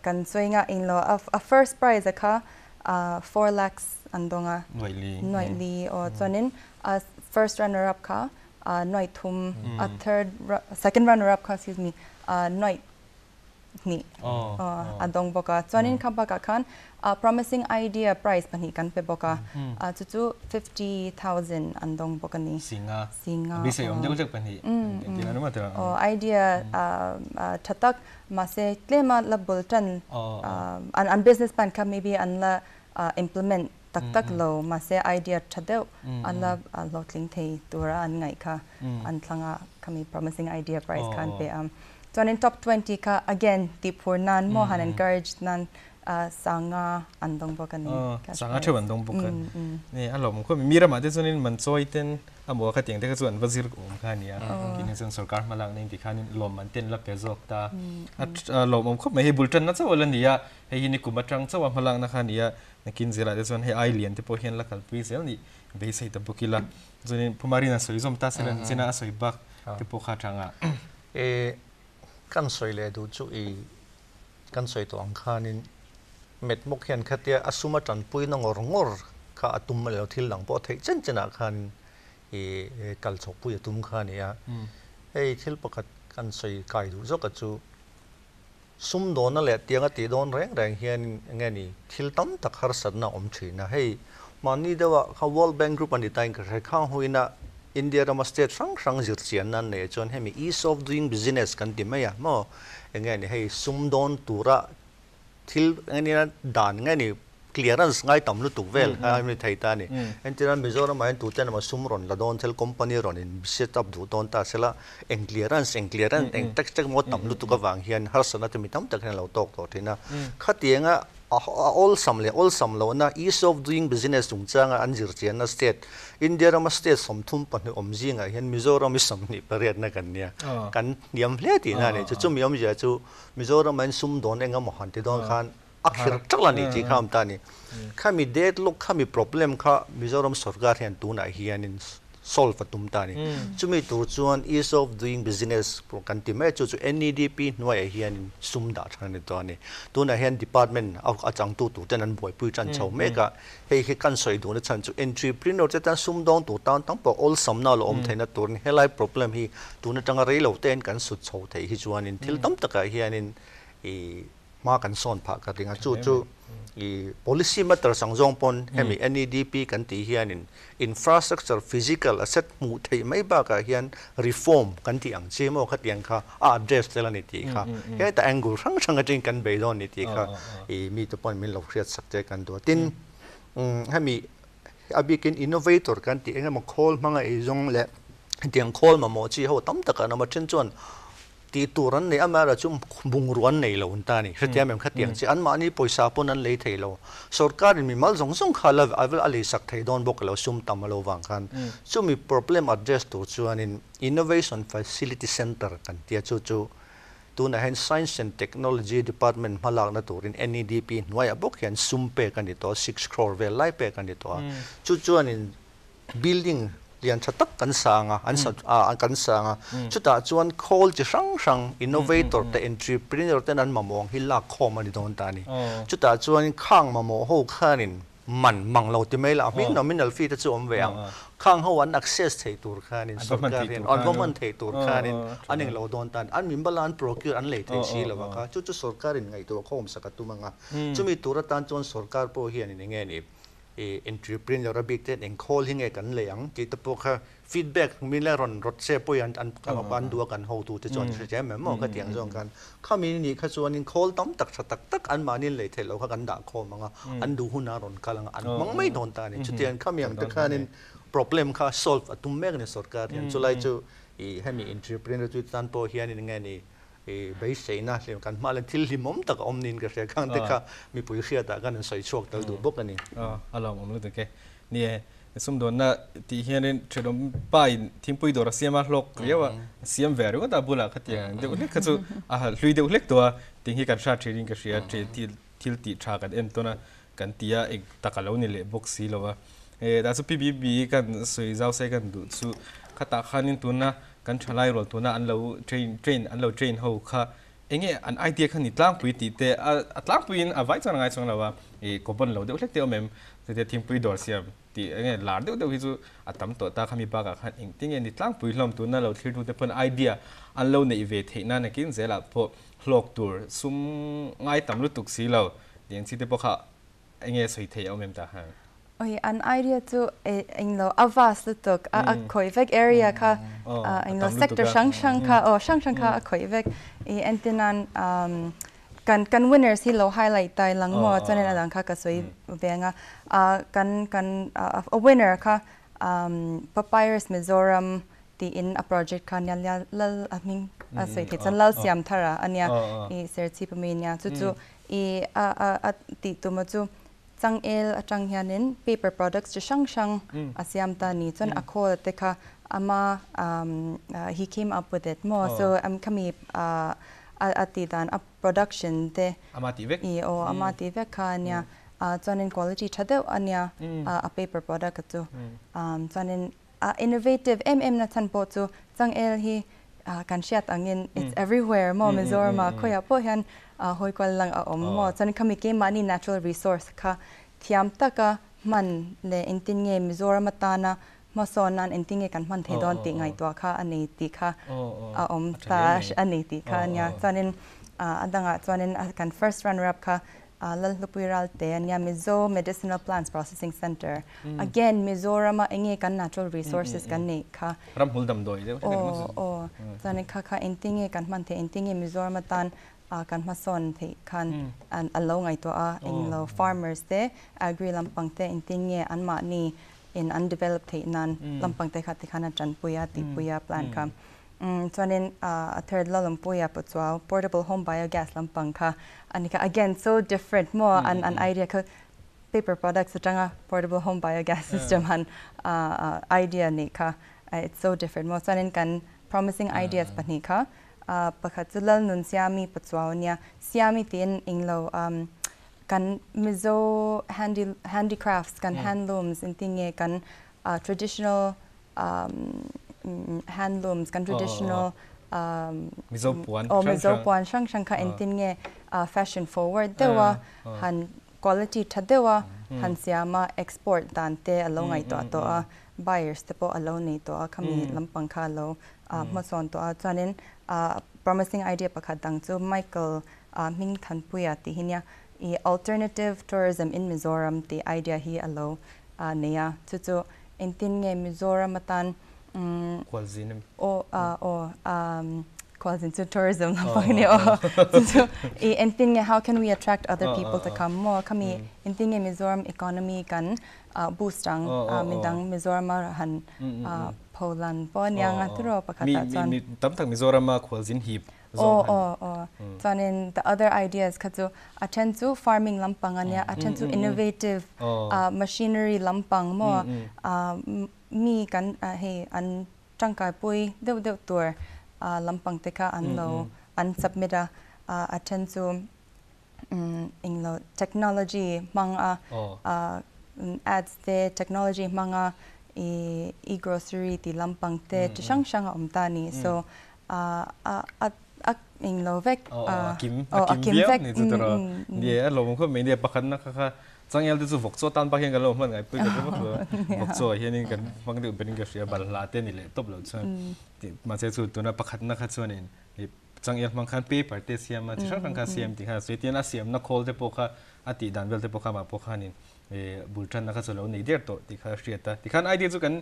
กันสวยงามอินโลfirst prize ค่ะ4 lakhs อันตรงหน่วยลีตอนนี้ first runner up ค่ะหน่วยทุ่มsecond runner up ค่ะ excuse me หน่วยนี่อันตรงบอกว่าตอนนี้คำบอกกัน promising idea prize ปันนี้กันไปบอกว่าจู่50,000 อันตรงบอกนี่สิงห์บิเศษผมจะรู้จักปันนี้ที่นั่นมาเถอะidea ชัดตักมาเสกเลมาลับบุลตันอัน business plan ค่ะ maybe อันละ implement ตักเรามาเส idea ชัดเดียวอันละลดลิงก์ที่ตัวอันไงค่ะอันทั้งค่ะมี promising idea prize กันไปตอนนี้ top 20 ค่ะ again ที่พูดนั้นโมหัน encourage นั้นสังอาอันตรงบอกกันนี่สังอาเชื่อมันตรงบอกกันนี่อารมณ์ก็มีระมาดที่ส่วนนี้มันช่วยเต้นอ่ะบอกว่าขัดยังแต่ก็ส่วนวziरกูมข้านี้กินในส่วนสกัดมาหลังนี่ที่ข้านี่ลมมันเต้นรับเปจอกตาลมก็ไม่ให้บุลตันนั่นซะวันนี้อ่ะให้ยินกุมาจังซะวันมาหลังนะข้านี้อ่ะนักกินเสร็จแล้วที่ส่วนให้ไอเลียนที่พอเห็นละกันปีเสร็จนี่เบสให้ตับบุกิละส่วนนี้ผู้มารีน่ะสวยสมตาเสร็จแล้วจีน่าสวยบักที่พอข้าจังอ่ะกันสวยเลยดูจู่กันสวยตัวอังคารนี่เม็ดมุกเห็นขัดเดียอสุมาจันปุยนงอร์ข้าตุ่มมาแล้วที่หลังพอเทจันจันอาคารกัลชกปุยตุ่มข้านี่ที่ปกติกันสวยกายดูจกจู่ซุ่มโดนนั่นแหละเตียงตีโดนแรงเฮียนไงนี่ที่ตั้มตะคาร์สันน่ะชีนะมันนี่เดี๋ยวเขา World Bank Group อันนี้ตั้งกันข้างหุยนะอินเดียเรามาสเตทสังจิตเสียนั่นเนี่ยจนให้มี ease of doing business กันที่ไม่อะมั่งไงนี่ซุ่มโดนตัวละที่ไงนี่นะด่านไงนี่ clearance ง่ายต่ำลุตุเวลไม่ไทยตานี่อันที่นั้นมิโซรามันตัวเจ้ามาซุ่มรอนละโดนเซลคอมพานีรอนอิน set up ดูตอนตาเสละclearance ตักมดต่ำลุตุก็วางเฮียนฮาร์สนัดมีตั้มตักให้เราตกตัวที่นะขัดยังอ่ะall some lo na ease of doing business tung changa anjir chian na state India ram state som thum pan omjinga hian Mizoram som ni pariat na kan nia kan niam hle ti na ne chu miom ja chu Mizoram man sum don enga mo han ti don khan akhir chakla ni ti kham ta ni khami deadlock khami problem kha Mizoram sarkar hian tu na hian in solve tum ta ni chumi tur chuan ease of doing business pro kan ti me chu NEDP noi hian sum da than ni to ni tu na hian department of achang tu ten an boi pui chan chau me ka he kan soi du na chan chu entrepreneur te tan sum dong tu tan tang po all sam na lo om theina tur ni helai problem hi tu na tanga rei lo ten kan su chau thei hi chuan in thil tam taka hian in ma kan son pha ka ringa chu policy matter sangjong pon hemi NEDP kan ti hian in infrastructure physical asset mu thei mai ba ka hian reform kan ti ang chemo khat yang kha address telani ti kha he ta angle sang ating kan be don ni ti kha mi to pon min lo khriat sakte kan do tin hemi abikin innovator kan ti engam khol manga e jong le tiang khol ma mo chi ho tam taka na ma chen chuan ti turan nei amara chum bungruan nei lo unta ni hretia mem khatiang chi an ma ni poisa pon an lei thei lo sarkar mi mal jong jong khala avel ali sak thei don bok lo sum tam lo wang khan chumi problem address to chuan in innovation facility center kan tia chu tu na hen science and technology department malak na turin NEDP noi abok hian sum pe kan ni to 6 crore vel lai pe kan ni to chu chuan in building lian chatak kan sanga an kan sanga chuta chuan call chi sang innovator te entrepreneur te nan mamong hila khom ani don ta ni chuta chuan khang mamo ho khanin man manglo ti mai la mi nominal fee te chu om veang khang ho an access thei tur khanin sarkarin on government thei tur khanin aning lo don tan an min balan procure an le thei si lawa kha chu sarkarin ngai to khom sakatumanga chumi turatan chon sarkar po hian ni nge ni entrepreneur big ten en call hinge kan leang ki to pokha feedback มีเลรอนรถเซปยันอันกำปันดูกัน how to จะจวนเสียแม่หมอก็เตียงจงกันข้ามีนี่ข้าจวนนี่ call ต้อมตักตักอันมานี่เลยเทเราข้ากันด่า call มั้งอันดูหุ่นารอนกำลังอันมังไม่โดนตานี่จุดเตียนข้ามีอย่างตะข้านี่ problem ข้า solve ตุ้มแม่กันสอดการยันจุลัยจูให้มี entrepreneur จุดตันโปเฮียนี่ไงนี่ไปเสียนะเรื่องกันมาเลยที่ลิมมตักอมนินก็เสียข้างแต่ข้ามีปุ๋ยเขียดกันใส่ช่วงตัวดูบกกันนี่อารมณ์ผมรู้ตัวแกนี่สมดุลน่ะที่เฮียนี่เชื่อมไปทิ้งปุ๋ยดอกเสียมาหลอกเรียกว่าเสียมแวร์ก็ตาบุละขัดยังเดี๋ยวนี้ก็จะลุยเดี๋ยวเล็กตัวทิ้งให้การชาร์จเทรดดิ้งก็เสียเทรดที่ติดชากันเอ็นตัวน่ะกันที่อ่ะอีกตะกันแล้วนี่เลยบ็อกซี่แล้วว่าแต่สุดพีบีกันสวยเจ้าเสกันดูสุขัดตาขันนี่ตัวน่ะกันชลายรถตัวน่ะอันเราเทรนอันเราเทรนเขาค่ะเองอันไอเดียขันนี่ตั้งปุ๋ยติดแต่ตั้งปุ๋ยอ่ะไว้จังไงจังแล้วว่าก็บนเราเดี๋ยวเล็กเดียวแม่แต่ทิ้งปุ๋ยดอกเสียมที่เงี้ยหลานเดี๋ยวฮิจูอัตตั้มตัวตาขมีปากกันเองที่เงี้ยนี่ตั้งปุ๋ยลำตัวน่ะเราที่ดูแต่เป็นไอเดียอันเราในอีเวนต์นั่นนะกินเสร็จแล้วพอหลอกตัวซุ่มง่ายต่ำรู้ตุกสีเราอย่างที่เดี๋ยวพอเขาเงี้ยสวยเที่ยวแม่ตาฮะโอ้ยอันไอเดียจูเองเราอวาสตุกคอยเวก area ค่ะเองเรา sector ช่างค่ะช่างค่ะคอยเวกเอ็นตินันกัน winners ที่เรา highlight ได้หลังหมดจนในหลังค่ะก็สวยเวียงกัน winner ค่ะ Papyrus Mizoram ที่ in a project ค่ะเนี่ยละมิงสวยที่จะเล่าเสียมทาราอันเนี้ยเซอร์ที่ประมาณเนี้ยจู่ติดตัวมาจู่จังจังเฮียนิน paper products จะช่างอาเซียมตานีจนอโคแต่ค่ะอามา he came up with it more so ขมีติดาน production เตอามาติเวกอามาติเวกค่ะเนี่ยจนใน quality ชัดเดียวอันเนี้ยpaper product จู่จนใน innovativeนะทันปอจู่จังฮีการเชียดอันนี้ it's everywhere มอมิโซรามาคุยพอเห็นหอยกวลังมอจนขมิเกมันนี่ natural resource ค่ะที่อัมตะกะมันเลยอินทิงเงมิโซรามาตานะมาสอนนั้นอินทิงเงกันมันเทดอนติไงตัวค่ะอันนี้ติค่ะตาอันนี้ติค่ะเนี่ยจนอันดังจนกัน first runner up ค่ะลัลลุปิรัลเตเนี่ย Mizo Medicinal Plants Processing Center again Mizoram เองกัน natural resources กันนี่ค่ะรำหุ่นดำโดยเดี๋ยวจนค่ะอินทิงเงกันมันเทอินทิงเงมิโซรามาตานกันมาสอนที่กันอันเราไงตัวเองเรา farmers เต agri ลำปังเตอินทิงเงอันมานี่ in undeveloped ที่นั้นลำปังเตค่ะที่ขนาดจันปุยติปุย plan ค่ะจนthird ละลำปุยปัจจุบัน portable home biogas ลำปังค่ะอันนี้ค่ะ again so different more อัน idea คือ paper products จังportable home biogas system อันidea นี่ค่ะ it's so different more จนกัน promising ideas ปะนี่ค่ะปกติแล้วนุนเสียมีปัจจุบันเนี่ยเสียมีที่อิงเรากันมิโซ handicrafts กัน handlooms อินทิงเงกัน traditional handlooms กัน traditional มิโซปวนช่างค่ะอินทิงเงfashion forward เดี๋ยวหัน quality ทัดเดี๋ยวหันเสียมา export ตานเตอลงไงตัว buyers เตปอลงในตัวขมีลำปังค่ะเรามาสอนตัวจนนั้น promising idea ประคัดดังจู่ Michael มิงทันปุยติหิเนี่ย alternative tourism in Mizoram ที่ idea ฮีอโลเนี่ยจู่อินทิงเงมิโซรัมมาตันควอลซินควอลซินจู่ tourism ลำปังเนี่ยจู่อินทิงเง how can we attract other people to come more ขมีอินทิงเงมิโซรัม economy กันboost ดังมิดังมิโซรัมมาหันโพลันปอนยังอัตโรปะค่ะจอนมีตั้มตั้งมิโซรัมมาควอลซินฮีบจอนin the other ideas ค่ะจู่ attend to farming ลำปังอันเนี้ย attend to innovative machinery ลำปังมั่วมีกันให้อันจังกายปุยเดี๋ยวตัวลำปังเตค่ะอันเราอัน submit attend to อิงเรา technology มังads เต technology มังe-grocery ที่ลำปังเตจะช่างอมตานี่ so อิงโลเวกกิมเวกนี่จุดละเดี๋ยวเราบางคนไม่ได้ประคันนะคะจังเอลที่สุฟกโซตันปะเห็นกันเราเหมือนไงปุ๊บก็คือฟกโซเห็นกันบางทีเป็นก็เสียบัลลาเต้นี่แหละตบเราส่วนมาเสียสุดตัวนั้นประคันนะคะส่วนนี้จังเอลบางคันปีปาร์ตี้เสียมาที่ช่างคันเสียมที่ค่ะสุดที่น่าเสียมนักโคลเตปโคค่ะอติดันเวลเตปโคมาปโคค่ะนี่ บุลชันนะครับส่วนเราในเดียร์โตที่เขาเรียกที่ขันไอเดียจุกัน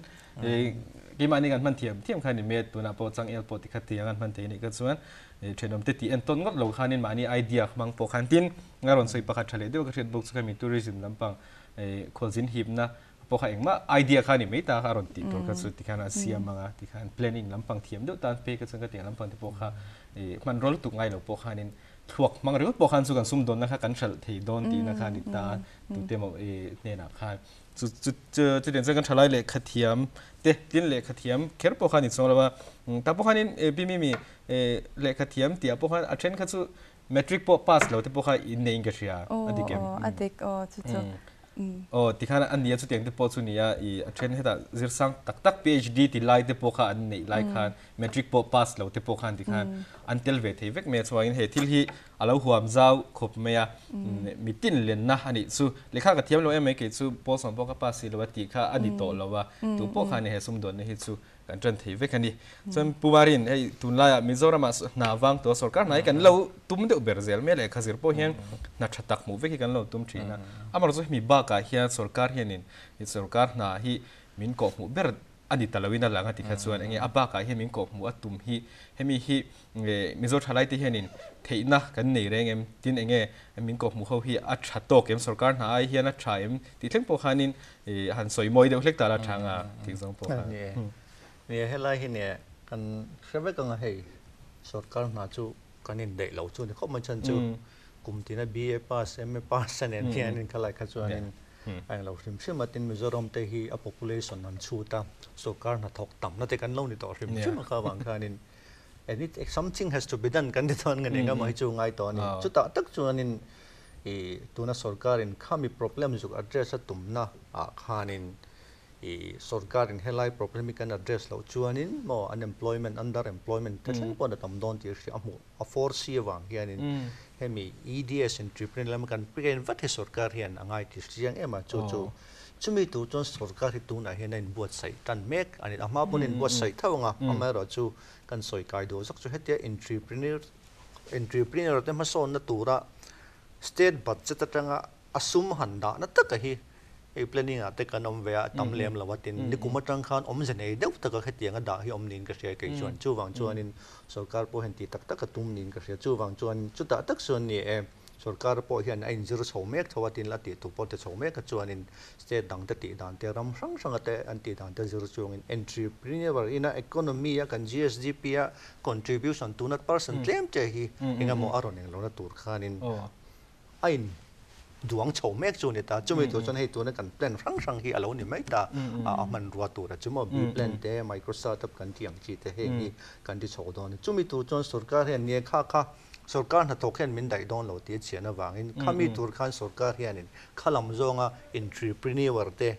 กี่มันนี่กันมันเทียมขันนี่เมตตัวนับโปรจังเอลโปที่ขัดเทียมกันมันเทียนี่ก็ส่วนเทรนด์ที่เอ็นต้นก็เราขันนี่มันนี่ไอเดียมังโปขันตินงานรอนสวยประคัดทะเลเดียวก็เทรนด์บุกสุขมีทัวริซึมลำปังคนสินหิบนะพอเขาเองมาไอเดียขันนี่ไม่ตาการันตีตัวก็สุดที่ขันอาเซียมังที่ขัน planning ลำปังเทียมเดียวตานเปก็สังกัดเทียมลำปังที่พอเขามันรอลตุกไงเราพอขันนี่ทวกมังเรื่องพอขันสุกันซุ่มโดนนะคะกันเฉลที่โดนตีนะคะนิตาตัวเต็มเนี่ยนะครับจุดเด่นสังกัดเฉลยเลขเทียมเด่นเลขเทียมแค่พอขันนี่สมมติว่าแต่พอขันนี่พี่มีเลขเทียมที่พอขันอัจฉริยะคือmetric pass เราที่พวกเขาอินในอังกฤษอ่ะอันที่เก็บอันที่จุดที่ข้าอันนี้สุดที่ที่พอสุนีอ่ะเช่นเหตุจิรสังตัก PhD ที่ไล่ที่พวกเขาอันนี้ไล่ขัน metric pass เราที่พวกเขาที่ขันอันเทลเวทีเวกเมื่อสมัยเหตุที่เราหัวมเจ้าขบเมียมีตินเลียนนะอันนี้สู้เลขากับเทียมเราเองไม่เกี่ยวสู้พอสมพวกเขา pass เราว่าที่ข้าอันนี้โตเราว่าตัวพวกเขาเนี่ยสมดุลในเหตุสู้กันจนที่เวกนี้ส่วนผู้บริหารตุนไล่มิโซรามัสนาวังตัวสกัดไหนกันเราตุ้มเดือดเบอร์เซลเมื่อไรข้าศึกพวกเฮียนนัดชัดตักมูเวกกันเราตุ้มชีนะอามารู้สึกมีบ้ากันเฮียนสกัดเฮียนินสกัดน่ะฮีมินกอบมูเบอร์อันนี้ตลอดวินาหลังที่ข้าส่วนเองอับบ้ากันเฮียมินกอบมูอัตุ้มฮีเฮมีฮีมิโซทลายที่เฮียนินเทียนะกันนี่เรื่องที่เองมินกอบมูเขาฮีอัดชัดโตเกมสกัดน่ะเฮียนัดชายที่เล่นพวกเขานินหันสวยมวยเดียวเล็กแต่ละทางอ่ะที่สองพวกเขาเนี่ยให้ไล่เนี่ยกันเชื่อว่ากันให้สดการน่าจูกันนี่เด็กเราจูเนี่ยเขามันชันจูกลุ่มที่น่ะ BA pass MA pass เนี่ยนี่เขาไล่กันจูนี่ไอ้เราเชื่อมาตินมิโซรัมเตหีa population นั้นชูตาสดการน่ะถกต่ำนั่นแต่กันเล่านี่ต่อเชื่อมาเขาบางครั้งนี่ and it something has to be done กันที่ตอนกันเองก็มาให้จูง่ายตอนนี้จุดตักจูนี่ตัวน่ะสดการนี่ข้ามี problem จุก address ตุ่มนะข้านี่สดการอินเฮลัย problem มีการ address เราชวนนินโม unemployment underemployment แต่ฉันก็ได้ทำดอนที่สิ่งforce วังเฮียนินให้มี EDS entrepreneur แล้วมันกันเปลี่ยนวัฒนสดการเฮียนง่ายที่สิ่งมาจู่มีตัวจนสดการที่ตัวไหนเฮียนินบวชใส่ตันเมกอันนี้อามาบุญบวชใส่เท่าไงอามาเราจู่กันสอยกายดูสักจู่ให้เดีย entrepreneur แต่มาสอนนัตัวละ state budget ตั้งassume หันดานั่นตั้งแต่ฮีplanning อ่ะแต่กันอมเวียตำเลียมละวัดนี่กุมจังขันอมจะเนี่ยเดี๋ยวตะก็แค่เตียงก็ด่าให้อมนินก็เสียกี่ส่วนจู่วังจวนนินสกัดพอเห็นตีตักกระตุ้มนินก็เสียจู่วังจวนจุดตักส่วนนี่สกัดพอเห็นไอ้จิรโฉมเมกทว่าตินละตีตุปอตโฉมเมกก็จวนนินสเตตดังตีดังเตรำสังแต่อันตีดังเตจิรโฉมิน entrepreneur อินะ economy กัน GSDP อ่ะ contribution to that person เต็มใจฮียังไงโมอารมณ์ยังเราตัวขานินไอ้ดวงโฉมเมกจูนี่ตาจุ่มตัวจนให้ตัวนั้นกันแปลนฟังสังฮีอะไรนี่ไม่ตามันรัวตัวจุ่มบีแปลนเตะ Microsoft กันที่ยังจีเตะเฮนี่กันที่โฉดอนจุ่มตัวจนสุดการเห็นเนี่ยข้าสุดการถ้าตกเห็นมินได้ดอนเราเตี้ยเชียนวางอินข้ามีตัวการสุดการเห็นนี่ข้าลำจงentrepreneur เตะ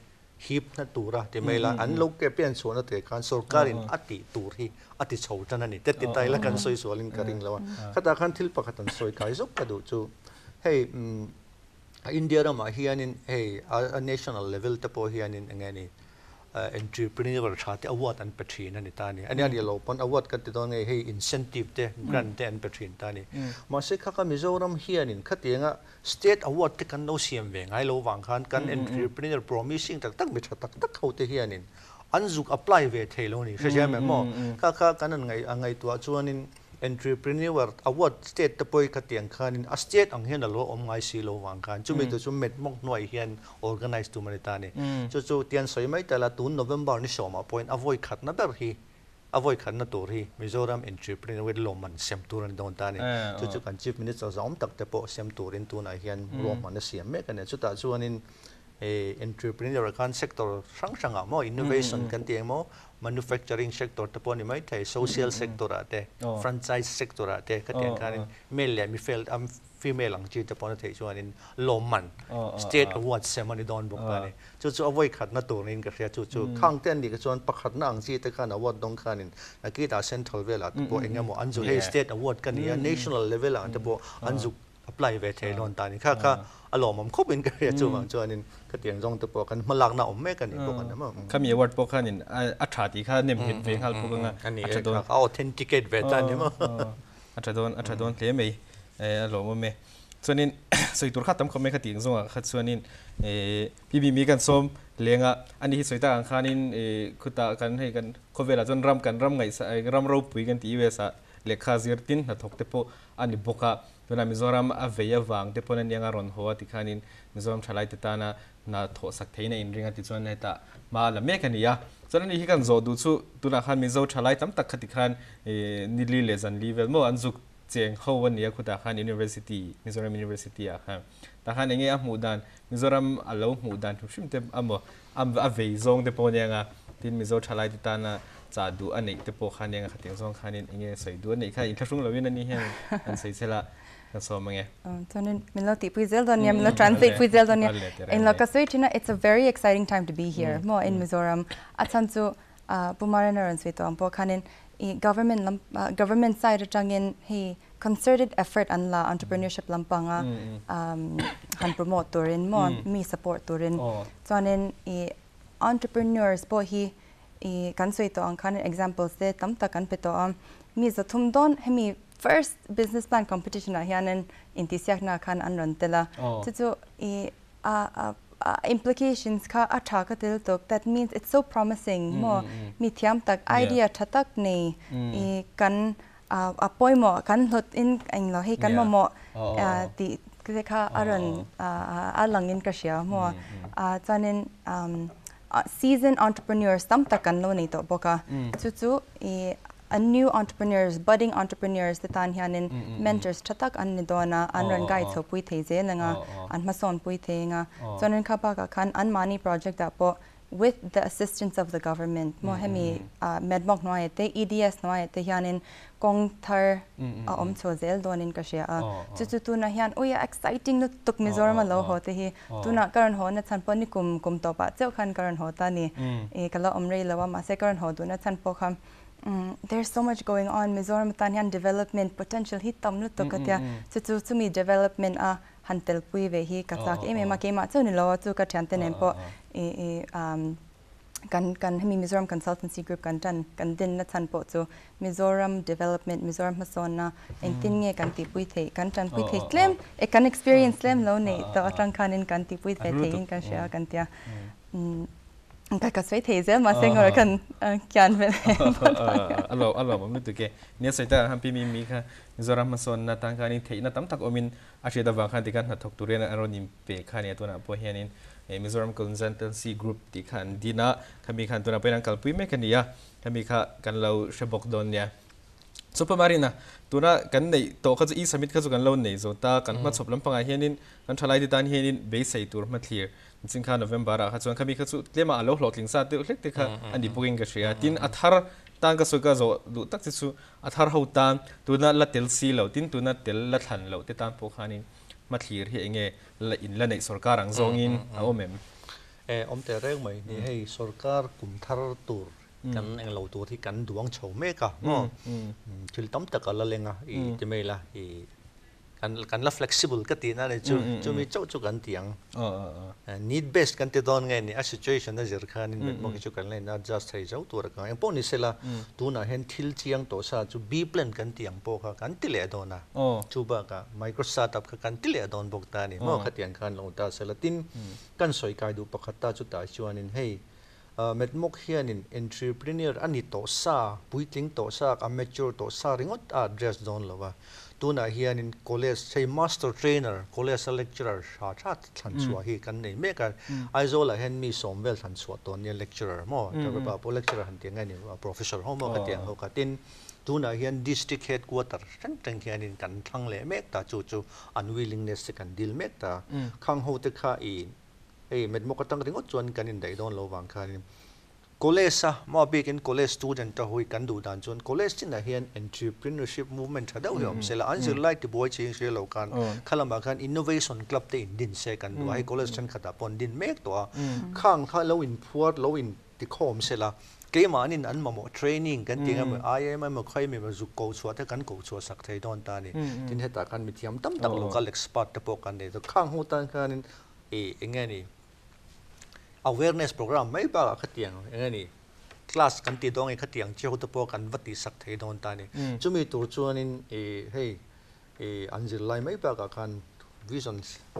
ฮิปนั่นตัวระที่ไม่ละอันลูกแกเปลี่ยนส่วนนั่นเตะการสุดการอินอติตัวที่อติโฉดนั่นนี่แต่ติดใจละกันสวยๆลิงการิงแล้วข้าตาขันทิลปะขันสวยกายสุกกระดูจู่ให้อินเดียเรามาเฮียนินnational level แต่พอเฮียนินไงนี่ entrepreneur ชาติอวอร์ดอันเป็นทีนั่นนี่ตานี่อันนี้เราปนอวอร์ดกันติดตรงไงให้ incentive เตะ grant เตะอันเป็นทีตานี่มาสิข้าก็มิโซรัมเฮียนินขัดยังอ่ะ state award ที่กันเราเสียมเวงไงเราวางขันกัน entrepreneur promising ตักไม่ชัดตักเขาเตะเฮียนินอันจุก apply เวทเฮโลนี่ใช่ไหมหมอข้ากันนั่นไงตัวชวนนินentrepreneur award state ตะปอยขัดยังขันa state อังเฮียนเราอมไงสิโลวังขันจุ่มตัวจุ่มเม็ดมกหน่วยเฮียน organize ตัวมันตานี่จู่เตียนสวยไหมแต่ละตุน November นี่ชมมา point avoid ขัดนั่นแบบฮี avoid ขัดนั่นตัวฮีมิโซรัม entrepreneur เวทลมมันเสียมตัวนั่นโดนตานี่จู่กัน chief minister จะอมตักแต่พอเสียมตัวรินตัวไหนเฮียนรวมมันเสียมเมกันเนี่ยจู่ตาชวนนินentrepreneur กัน sector สังอ่ะมั้ง innovation กันเตียงมั้งmanufacturing sector ตะปนนี่ไม่ใช่ social sector อะแต่ franchise sector อะแต่ก็แต่การนี้ male มี female หลังจีตะปนนี่ชวนนี่ลมมัน state award เสียมันนี่โดนบุกกันนี่จู่ๆเอาไว้ขัดนั่นตัวนี่ก็เสียจู่ๆข้างเต้นนี่ก็ชวนประคัดนั่งจีตะการ award ตรงกันนี่นักกีฬา central level ตะปนเองมั้งอันจู่ให้ state award กันนี่ national level ตะปนอันจู่ apply เวทโดนตานี่ค่ะอารมณ์มันคบเป็นกันเลยจู่ๆนี่ก็เตียงจงตะปนกันมาหลักหน้าอมแม่กันนี่พวกกันนะมั้งข้ามีวัดพวกข้านี่อัฐาที่ข้าเนี่ยเห็นเวงฮัลพวกกันอันนี้ก็เอา authenticate เวทนี่มั้งอัฐาโดนเลี้ยงไปอารมณ์มันส่วนนี้ สวยตัวขัดตั้มคอมเมนต์ขัดติงซงอ่ะขัดส่วนนี้พี่มีกันส้มเลี้ยงอ่ะอันนี้สวยตาอังคารนี้คุตากันให้กันเขาเวลาจนรำกันรำไงรำเราปุยกันที่เวสาเล็กข้าซิร์ตินนัดหกเตปอันนี้บกะตัวนั้นมิโซรัมอเวียวางเตปนั้นยังอารอนหัวที่ขานินมิโซรัมชลายติตานะน่าทอสักเทนอินริงอ่ะที่ส่วนนี้ตามาละเมกันนี่อ่ะส่วนนี้ที่กันโจดูสู้ตัวนั้นขันมิโซชลายตั้มตักขัดที่ขันนิลีเลซันลีเวลโมอันซุกเจียงเขาวันนี้คุตาขัน University มิโซรัม University อ่ะครับแต่ขันยังไงอ่ะหมู่ดานมิโซรัมอัลลอฮ์หมู่ดานทุกชิมเต็มอ่ะโมอเวซงเตปนั้นยังอ่ะที่มิโซชลายติตานะจะดูอันนี้เตปขันยังขัดยังซงขันยังไงใส่ดูอันนี้ค่ะอินทรุ่งเราวินันนี่เห็นอันใส่เสละกันสมังไงตอนนั้นมิลล์ติปุยเซลตอนนี้มิลล์ translate ปุยเซลตอนนี้เอ็นเราก็สวยที่น่ะ it's a very exciting time to be here มั่ว in Mizoram อาจารย์จูปุ่มมาเรนรันสวยตัวอันพวกขันยังgovernment side จังเงินให้ concerted effort อันละ entrepreneurship ลำปังอ่ะหัน promote ตัวเรนมั่วมี support ตัวเรนตอนนั้นentrepreneurs พวกที่กันสวยตัวอันขัน examples เดตั้มตะกันไปตัวมีจะทุ่มดอนให้มี first business plan competition อ่ะยันนั้นอินทิเซียกนาคันอันรันเตล่าจู่implications ค่ะอัฐากติลตก that means it's so promising มั่วมีเทียมตัก idea ชัดตักในกันป่วยหมอกันลดอินอันเราให้กันหมอที่คือค่ะอันรันอันหลังอินกระเชียมั่วตอนนั้นseasoned entrepreneurs ตั้มตักกันโลนี่ตัวบอกค่ะจู่a new entrepreneurs, budding entrepreneurs, the tan hianin mentors chatak an nidona an ran guide so pui theze nga an mason pui thenga chonin khapa ka khan an money project apo with the assistance of the government mo hemi medmok noite eds noite hianin kong thar om chozel donin ka shia chu tu na hian oya exciting no tuk mizoram lo hote hi tuna karan ho na chan poni kum to pa cheu khan karan ho ta ni e kala omrei lawa ma se karan ho du na chan po kham there's so much going on Mizoram tanyan development potential hi tamlu to katya chu mi development a hantel pui ve hi katak eme ma ke ma chu ni lo chu ka thyan te nem po kan hemi Mizoram consultancy group kan din na chan po chu Mizoram development Mizoram masona en tin nge kan ti pui the kan chan pui the claim e kan experience claim lo nei to atang khanin kan ti pui the in kan share kan tiaก็สวยเทเซมาเซ็งอะไรกันกันไปอัลโหลมันไม่ตัวแกเนี่ยใส่ตาฮัมพีมีค่ะมิโซรัมมาโซนนาตังการนี่เทน่าตั้มตักอมินอาชีพดาวขันที่กันหัดทกตุเรียนอารมณ์เปย์ขันเนี่ยตัวน่ะพวกเฮียนินมิโซรัมคอนซัลแทนซีกรุ๊ปที่ขันดีน่ะขันมีขันตัวน่ะเป็นอังกฤษปุ้ยไม่กันเนี่ยขันมีขันกันเราเชบกดอนเนี่ยซุปเปอร์มารีน่ะตัวน่ะกันในโตเขาจะอีสมิธเขาจะกันเราในโซตากันมาสบลำพังเฮียนินกันทลายที่ตานเฮียนินเบสใส่ตัวมาเคลียร์จริงๆค่ะโนเวมเบอร์อะค่ะส่วนเขามีเขาสุดเลี้ยมาอัลโหลหลอกลิงซาเตอร์เล็กเด็กค่ะอันนี้พวกเองก็เชียร์ทินอัฐาร์ต่างก็สุดก็จะดูตักที่สุดอัฐาร์เขาต่างตัวนั้นละเทลซีเหล่าทินตัวนั้นเทลละทันเหล่าที่ต่างพวกเขานี่มาเคลียร์ที่เองละอินละในสุรการังซองอินเอาเมมอมแต่เรื่องไหมนี่ให้สุรการกุมทาร์ตูร์กันเองเราตัวที่กันดวงโฉมเมกะมั้งชิลตั้มตะกันละเลงอ่ะจะไม่ละกันละ flexible ก็ตีนั่นเลยจูมีเจ้าจุกันเตียงneed based กันตีดอนไงนี่ situation นั่นจะรักนี่มันก็จุกันเลยนะ just ให้เจ้าตัวรักอย่างพวกนี้เสร็จละตัวน่ะเห็นทิลเชียงตัวซาจู B plan กันเตียงพวกกันติเลดอนะจูบ้ากะ micro startup กันติเลดอนพวกตานี่มั่งขัดยังกันลงตาเสร็จละตินกันสวยกายดูปกติจุดตาชวนนี่ให้เม็ดมกเฮียนิน entrepreneur อันนี้ตัวซาปุยติงตัวซาamateur ตัวซาริงอด address ดอนแล้วว่าตัวน่ะเฮียนิน college ใช้ master trainer college lecturer ชาติทันชัวฮีกันนี่เมื่อกันไอโซละเห็นมีสมเวลทันชัวตัวนี้ lecturer มั่งแต่ว่าพอ lecturer หันเตียงไงนี่ว่า professor ห้องมั่งกันเตียงเขากันตินตัวน่ะเฮียน district headquarter ฉันเฮียนินกันทั้งเลยเมื่อตาจู่unwillingness กันดีลเมื่อตาข้างหัวตะข้าอีเม็ดมกตั้งถึงก็ชวนกันอินได้โดนระวังกันcollege อะมาเบกิน college student จะหุยกันดูด่านจน college ที่ไหนเห็น entrepreneurship movement ถ้าเดี๋ยวผมเสร็จแล้วอันจะไล่ที่บอยเชียงเชียร์เรากันข้าลำบากกัน innovation club ที่ดินเสกันดูให้ college ฉันขัดปนดินเมกตัวข้างถ้าเราอินพูดเราอินที่โคมเสร็จแล้วเกี่ยมาอันนี้อันมาหมด training กันจริงๆมันIM มันค่อยมีมาจุกโกชัวแต่กันโกชัวสักเท่าโดนตานี่ที่เหตุการณ์มีเทียมตั้มตั้ง local expert ตะโปกันเนี่ยข้างหัวตั้งกันไงนี่ awareness program ไม่บ้าขัดเตียงไงนี่ class กันตีดองขัดเตียงเจ้าตะโปกันวัดที่สักเท่าโดนตานี่จะมีตัวชวนนี่ให้อันจิไลไม่บ้ากัน vision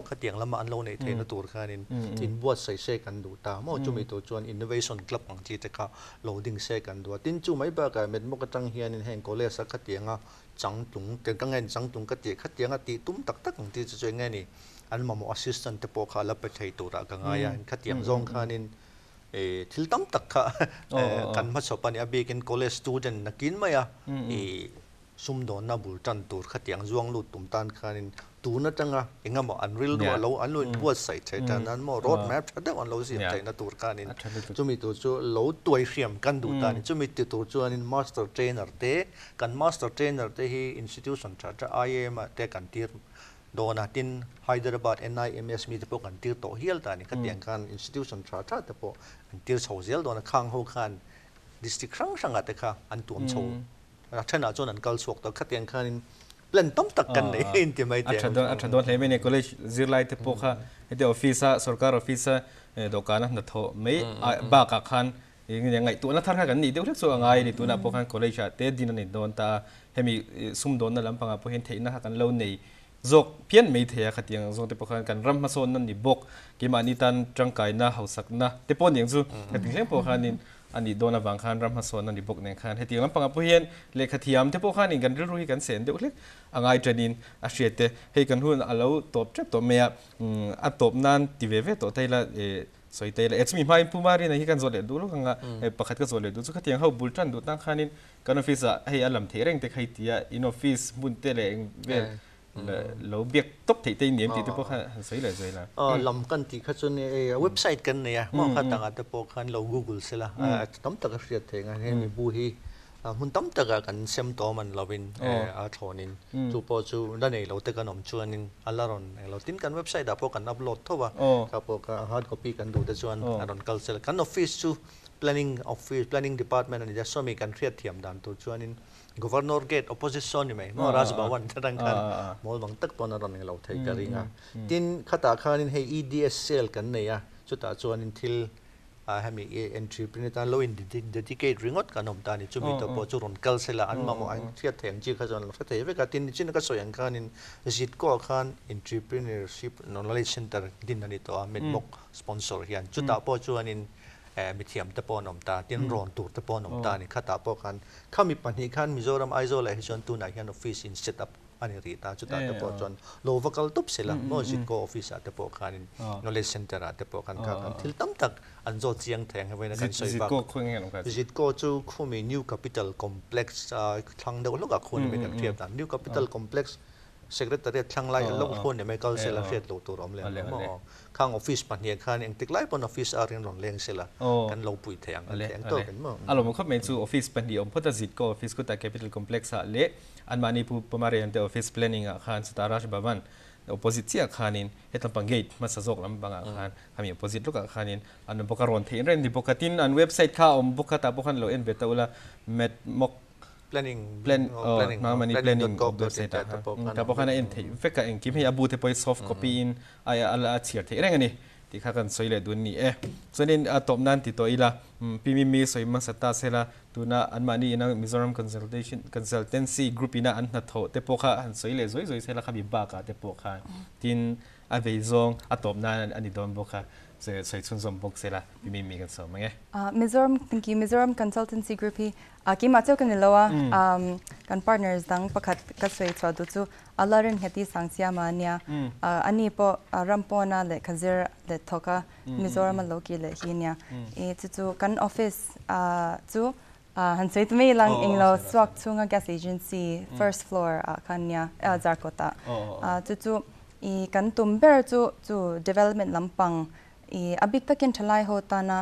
ขัดยังละมาอันโลในเทนตัวข้านินอินบวชใส่เสกันดูตามอจุมีตัวจวน innovation club บางทีจะเข้า loading เสกันดูตินจูไม่บ้ากันเม็ดมกจังเฮียนินแห่งโคเลสขัดยังอ่ะจังตุงเก่งกังเงินจังตุงขัดยังอ่ะตีตุ้มตักบางทีจะช่วยไงนี่อันมาโม assistant te po kha la pe thei tu ra ka nga ya kha tiang zong khanin thil tam tak kha kan ma chopani abekin college student nakin maya sum don na bul tan tur kha tiang zuang lut tum tan khanin tu na tanga enga mo unreal do lo an lo buat sai thai tan an mo road map thada on lo si thai na tur khanin chumi tu chu lo tuai hriam kan du tan chumi ti tu chu anin master trainer te kan master trainer te hi institution cha IIM te kan tir dona tin Hyderabad NIMS mi te po kan tir to hial ta ni khatiang kan institution tra te po kan tir chhozel dona khang ho khan district krang sanga te kha an tuam chho rathana chon an kal sok to khatiang khan in plan tom tak kan nei in ti mai te athadon hleme ne college zirlai te po kha hete office sarkar office dokana na tho mei ba ka khan ngai tu na thar kha kan ni deuh so angai ni tu na po khan college te din ani don ta hemi sum don na lampanga po hen theina kan lo nei zok pian mei thea khatiang zong te pokhan kan ram mason nan ni bok ki mani tan tangkai na hausak na te pon yang chu khating hlem pokhanin ani dona wang khan ram mason nan ni bok nen khan hetiang lampanga po hian le khathiam te pokhanin kan ru hi kan sen deuh hlek angai tranin a hriate hei kan hun alo top trap to mea a top nan ti ve ve to taila soi taila echmi mai pumari na hi kan zole du lo kanga pakhat ka zole du chu khatiang hau bultan du tang khanin kan office a hei alam thereng te khaitia in office mun te le ve lâu biết tốt thì tên niệm thì tôi có thấy là gì là làm căn thì khách cho nên website căn này mà khách tặng ở tôi có lâu Google sẽ là tấm tắc cái thì ngay hay mình bùi muốn tấm tắc cái xem to mình là bên ở thôn nên chú po chú đó này lâu tới cái nông chuan nên anh là rồi lâu tin căn website đã po căn upload thôi và cái po cái hard copy căn đủ tới chuan ở don cal sẽ là căn office chú planning department nàyจะ so มีการเครียดเทียมดันตัวchuan nên Governor Gate opposition ni mai mo Rajbawan tadang kan mol bang tak pon aron ng law thai karinga tin khata khanin hei EDS sale kan nei a chuta chuan in thil hemi entrepreneur ta low in dedicate ringot kanom ta ni chumi to po churon kal sela an ma mo an thiat theng chi kha jon fa thei ve ka tin chin ka soyang khanin zit ko khan entrepreneurship knowledge center din ani to med mok sponsor hian chuta po chuan inมีเทียมตะปอนอมตาเตียนรอนตูตะปอนอมตานี่ข้าตาปอกันข้ามีปัญหาขันมิโซรัมไอโซเลชันตัวไหนยันออฟฟิศอินเซตอัพอันนี้รีตาจุดตาตะปอจนโลวกัลตุบเสละโมจิตโกออฟฟิศตะปอกันนอเลจเซ็นเตอร์ตะปอกันครับทิลตั้มตักอันโจเจียงแทงให้ไว้ในการใช้บักจิตโกจูคู่มีนิวแคปิตอลคอมเพล็กซ์ทางเดียวลูกกับคนเป็นเทียบกันนิวแคปิตอลคอมเพล็กซ์Secretariat ทางไลน์ลูกคนเนี่ยไม่ก็เสละเฟดโลตัวรอมเลยมั้งข้างออฟฟิศปัญหาขันเองติดไลน์บนออฟฟิศอารีนรอนเลี้ยงเสละกันเราปุ๋ยแทงตัวเป็นมั้งอารมณ์เขาเป็นสู่ออฟฟิศปัญหาอมพุทธจิตก็ออฟฟิศก็แต่ capital complex เละอันมานี่ผู้ประมาณอย่างเดียวออฟฟิศ planning ขันสตาร์ราชบัวัน opposite ขันินเหตุปังเกตมาสะสกลำบางขันทำ opposite ลูกขันินอันนั้นพวกเราเทียนเรื่องที่พวกตินอันเว็บไซต์ข้าอมพวกตาพวกขันเราเอ็นเบต้าอุลาเม็ดมกplanning มามันนี่ planning ของตัวเซตแต่พอขณะเอ็นที่เฟกเองคิดให้อาบูเทปอย soft copy in ไอ้อะไรเชียร์ที่เรื่องนี้ที่ข้ากันสวยเลยดูนี่ส่วนนี้ตบนั้นที่ตัวอีละพี่มีสวยมังสตาเซล่ะตัวน่ะอันมานี่นะ Mizoram Consultancy Group น่ะอันนั้นโถแต่พวกข้าอันสวยเลยสวยเซล่ะข้าบีบากะแต่พวกข้าทินอาเวซงตบนั้นอันนี้โดนพวกข้าสวยชุนสมบุกเสละพี่มีกันสมัยไงMizoram thank you Mizoram Consultancy Group ที่มาเจ้ากันนี่แล้วกัน partners ดังประคัดก็สวยสวดจู่อัลลารินเฮติสังเสียมาเนี่ยอันนี้พอรัมปอนาเลคาซิร์เลทอกะ Mizoram โลกีเลฮีเนี่ยจู่กันออฟฟิศจู่หันสวยตัวไม่ลังเองเราสวักช่วง gas agency first floor กันเนี่ยจาร์กตาจู่กันตุ่มเบอร์จู่ development ลำปังอบิกตะกินทลายโหตานะ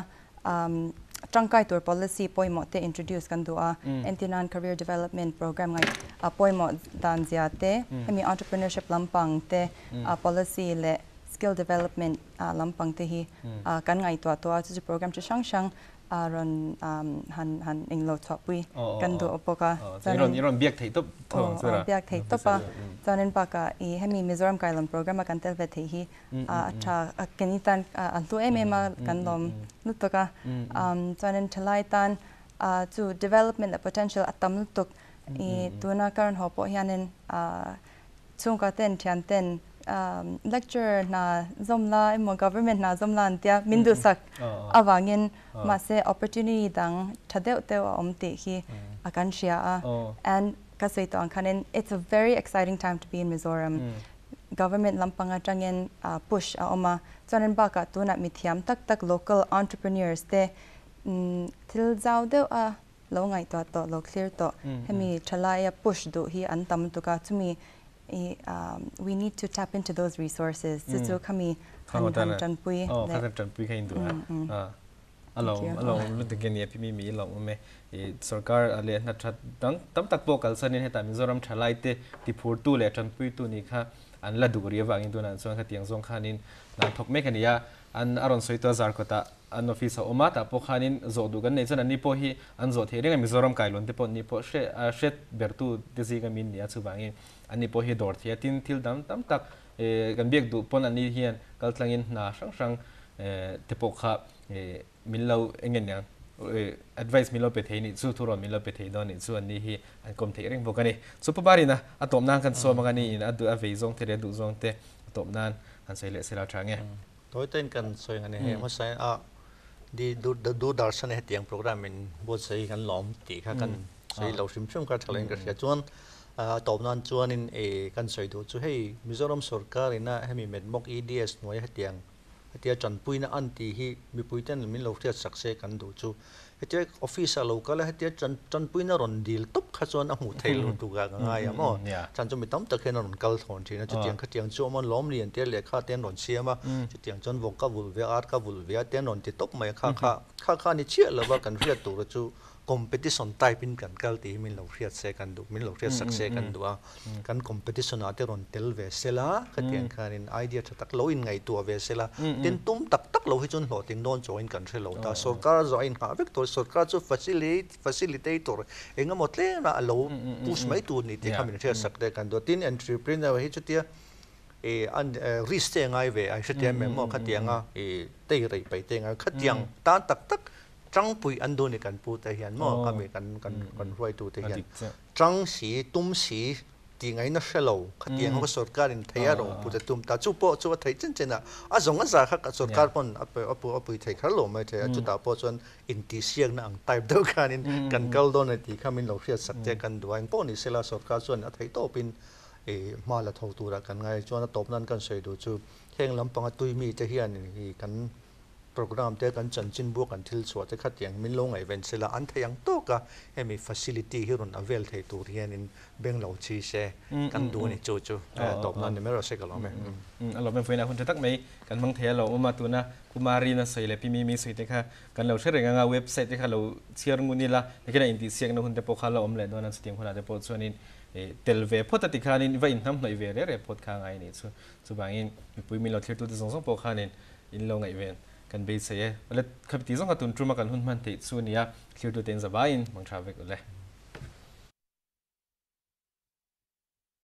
จังไกตัว policy ปอยหมดเต introduce กันตัวEntinan career development program ไงปอยหมดดันเสียเตให้มี entrepreneurship ลำปังเต policy และ skill development ลำปังเตฮีกันไงตัวจะโปรแกรมจะช่างรอนหันเองเราชอบปุยกันตัวปกะนี่รอนเบียกไทยตุ๊บเบียกไทยตุ๊บปะตอนนั้นปากะให้มี Mizoram ไกลลำโปรแกรมกันเตลเวทีฮีถ้ากันนี่ตันอันตัวมากันลมนุตกะตอนนั้นทลายตันจู development และ potential อัตมนุตกตัวนักการหอบพยันช่วงกันเต้นเทียนเต้น lecture na zomla mo government na zomla antia mindu sak awangin ma se opportunity dang thadeu teu omte hi akan shia and kasoi to angkanen it's a very exciting time to be in Mizoram government lampanga tangin push oma chonen ba ka tuna mithiam tak local entrepreneurs te til zau deu lo ngai to lo clear to hemi chalaya push do hi antam to ka chumi we need to tap into those resources to kami han chan pui han chan pui khain du along lu tingen ye pimi mi long me sarkar ale na that dang tam tak po kal sanin heta Mizoram thalai te ti phur tu le chan pui tu ni kha an la dugri wangin tu na chuan kha tiang zong khanin na thok me khania an aron soito zar kota an office oma ta po khanin zo du gan nei chan ani po hi an zo thering Mizoram kailon te po ni po shet bertu te zi ga min ya chu wangin ani po hi dor thia tin thil dam tam tak kan biak du pon ani hian kal tlangin na sang te po kha minlo engen yang advice milo pe theini chu thuron milo pe thei don ni chu ani hi an kom thei reng bokani chu pa bari na atom nan kan so magani in adu a vei zong tere du zong te atom nan an sei le sela thange toy ten kan soi ngani he ma sai di du darshan he tiang program in bo sei kan lom ti kha kan sei lo sim chum ka thaleng ka sia chuan atom nan chuan in kan soi du chu hei Mizoram sarkar ina hemi medmok EDS noi he tiang hetia chan pui na anti hi mi pui ten min lo thia sakse kan du chu hetia office a local hetia chan pui na ron deal top kha chuan a mu thei lu tu ga nga ya mo chan chu mi tam tak hen ron kal thon thina chu tiang kha tiang chu mon lom lian te le kha ten ron siama chu tiang chon vok ka vul ve art ka vul ve ten ron ti top mai kha ni chia la ba kan ria tu chu competition type in kan kal ti min lo riat se kan du min lo riat sak se kan du kan competition ate ron tel ve sela khatiang khan in idea tak lo in ngai tu ve sela tin tum tak lo hi chun lo ting don join kan thre lo ta sarkar join ha vector sarkar chu facilitator enga motle na lo push mai tu ni te khamin thre sak de kan do tin entrepreneur hi chu tia an risk ngai ve ai hritia me mo khatianga te rei pai te ngai khatiang ta tak trăng pui ăn đồ này cần pu tay hiền mà kami cần roi tu tay hiền trăng sĩ tum sĩ tiếng ấy nó sẽ lâu khát tiếng không có sốt cả nên thấy rồi pu tay tum ta chú po chú thấy chân chân à giống cái gì khác sốt cả pon pu thấy khá lâu mà thấy chú ta po chuan in tí siang na ang type đâu cả nên cần câu đồ này thì kami lâu sẽ sắc chế cần đồ anh po ni sẽ là sốt cả chuan thấy to pin mà là thầu tu ra cần ngay chuan top nan cần soi đồ chú heng lắm pang tui mi tay hiền thì cần program te kan chanchin bu kan thil chwa te khatiang min lo ngai ven sela an thayang to ka hemi facility hi ron avel thei tur hian in benglo chi se kan du ni chu top nan ne mero se ka lo me alo men foina hun tak mai kan mang thea lo ma tu na kumari na sei le pi mi sei te kha kan lo shere nga website te kha lo share nguni la nekena in ti siak na hun te po kha lo om le don an sting hona te po chuanin telve phota ti khanin va in nam noi ve re phot kha ngai ni chu bangin pui mi lo thlir tu te zong zong po khanin in lo ngai ven kan be se ale khapti zong ka tun truma kan hun man te chu nia clear to ten za bain mang travek ole